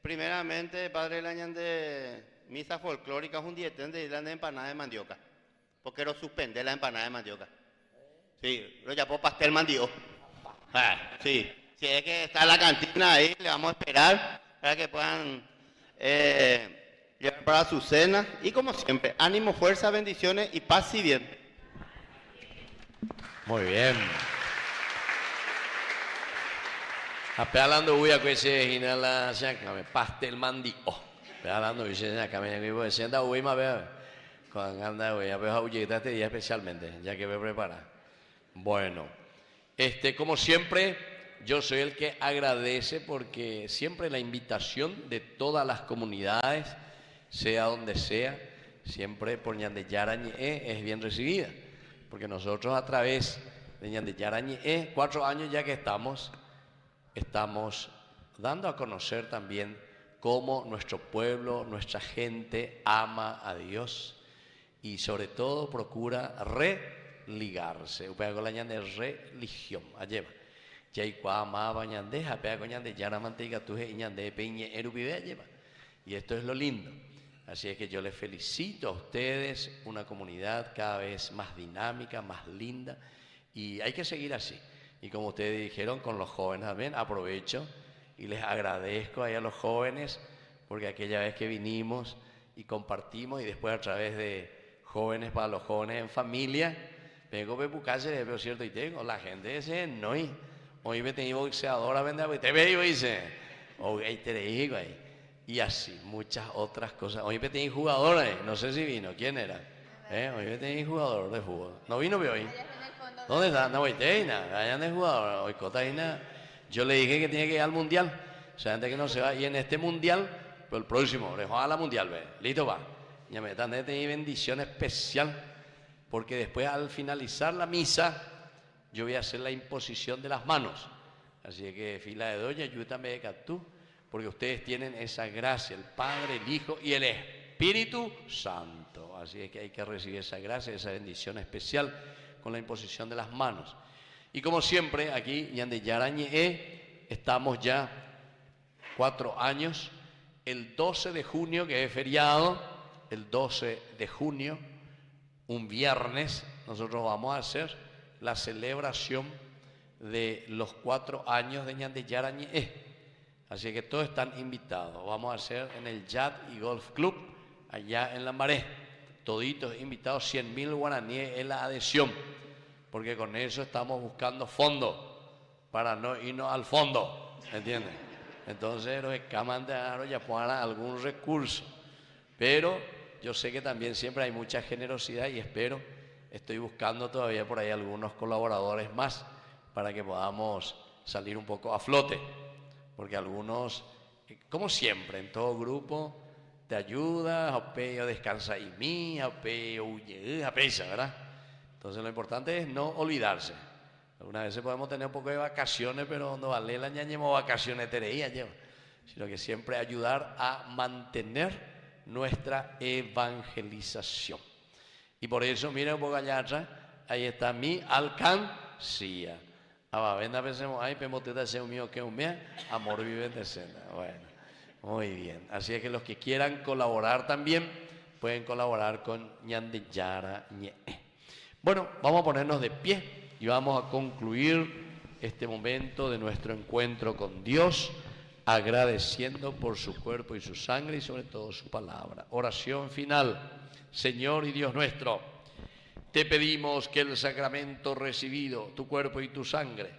primeramente, padre, el año de misa folclórica es un día de la empanada de mandioca. Porque lo suspende la empanada de mandioca. Sí, lo llamó pastel mandioca. Sí, si es que está la cantina ahí, le vamos a esperar para que puedan llevar para su cena. Y como siempre, ánimo, fuerza, bendiciones y paz y bien. Muy bien. Hablando voy a que se gina la pastel mandi. Hablando voy a caminar que voy a sentar hoy más ver con anda voy a ver a este día especialmente, ya que me prepara. Bueno, como siempre, yo soy el que agradece porque siempre la invitación de todas las comunidades, sea donde sea, siempre por Ñande Yarañe es bien recibida. Porque nosotros a través de Ñande Yarañe, 4 años ya que estamos dando a conocer también cómo nuestro pueblo, nuestra gente ama a Dios y sobre todo procura religarse. Upea con la Ñande religión, alleva. Ya y amaba Ñande, apea con Ñande Yaramanteiga tuje y Ñande peñe erubibe alleva. Y esto es lo lindo. Así es que yo les felicito a ustedes, una comunidad cada vez más dinámica, más linda, y hay que seguir así. Y como ustedes dijeron, con los jóvenes también, aprovecho y les agradezco ahí a los jóvenes, porque aquella vez que vinimos y compartimos, y después a través de Jóvenes para los Jóvenes en Familia, vengo a Pepucache, pero cierto, y tengo, la gente dice, no, hoy me tengo boxeadora, te veo, dice, hoy te digo ahí. Y así, muchas otras cosas. Hoy me tenía jugador, no sé si vino, ¿quién era? Hoy me tenía jugador de fútbol. ¿No vino hoy? ¿Dónde está? No, allá anda el jugador. Hoy Cotaina, yo le dije que tenía que ir al mundial. O sea, antes que no se va. Y en este mundial, pues el próximo, le juega a la mundial, ¿ve? Listo, va. Ya me están de bendición especial, porque después al finalizar la misa, yo voy a hacer la imposición de las manos. Así que fila de doña, yo también de Catú. Porque ustedes tienen esa gracia, el Padre, el Hijo y el Espíritu Santo. Así es que hay que recibir esa gracia, esa bendición especial con la imposición de las manos. Y como siempre, aquí, Ñande Yarañe, estamos ya 4 años. El 12 de junio, que es feriado, el 12 de junio, un viernes, nosotros vamos a hacer la celebración de los 4 años de Ñande Yarañe. Así que todos están invitados. Vamos a hacer en el Yacht y Golf Club, allá en Lambaré. Toditos invitados, 100.000 guaraníes es la adhesión. Porque con eso estamos buscando fondos para no irnos al fondo. ¿Entiendes? Entonces los escaman de aro ya pongan algún recurso. Pero yo sé que también siempre hay mucha generosidad y estoy buscando todavía por ahí algunos colaboradores más para que podamos salir un poco a flote. porque algunos, como siempre, en todo grupo, te ayuda, apeo descansa y mí, apeo huye, apesa, ¿verdad? Entonces lo importante es no olvidarse. Algunas veces podemos tener un poco de vacaciones, pero no vale la ñañemo vacaciones tereía, sino que siempre ayudar a mantener nuestra evangelización. Y por eso, miren un poco allá atrás, ahí está mi alcancía. Venda pensemos, ay, pemoteta sea un mío que un mía, amor vive de cena. Bueno, muy bien. Así es que los que quieran colaborar también pueden colaborar con Ñandeyara Ñe. Bueno, vamos a ponernos de pie y vamos a concluir este momento de nuestro encuentro con Dios, agradeciendo por su cuerpo y su sangre y sobre todo su palabra. Oración final. Señor y Dios nuestro, te pedimos que el sacramento recibido, tu cuerpo y tu sangre,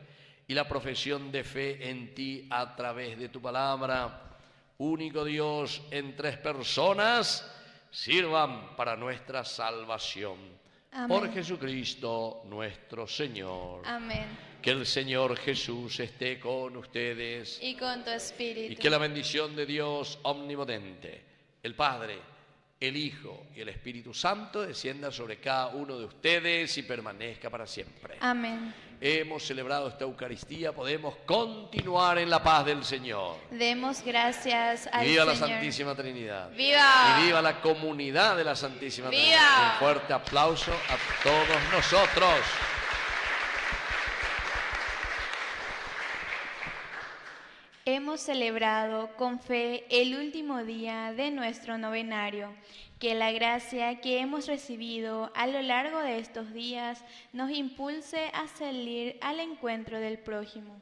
y la profesión de fe en ti a través de tu palabra, único Dios en tres personas, sirvan para nuestra salvación. Amén. Por Jesucristo nuestro Señor. Amén. Que el Señor Jesús esté con ustedes Y con tu espíritu. y que la bendición de Dios omnipotente, el Padre, el Hijo y el Espíritu Santo descienda sobre cada uno de ustedes y permanezca para siempre. Amén. Hemos celebrado esta Eucaristía, podemos continuar en la paz del Señor. Demos gracias al Viva la Señor. Santísima Trinidad. ¡Viva! Y viva la comunidad de la Santísima ¡Viva! Trinidad. Un fuerte aplauso a todos nosotros. Hemos celebrado con fe el último día de nuestro novenario. Que la gracia que hemos recibido a lo largo de estos días nos impulse a salir al encuentro del prójimo.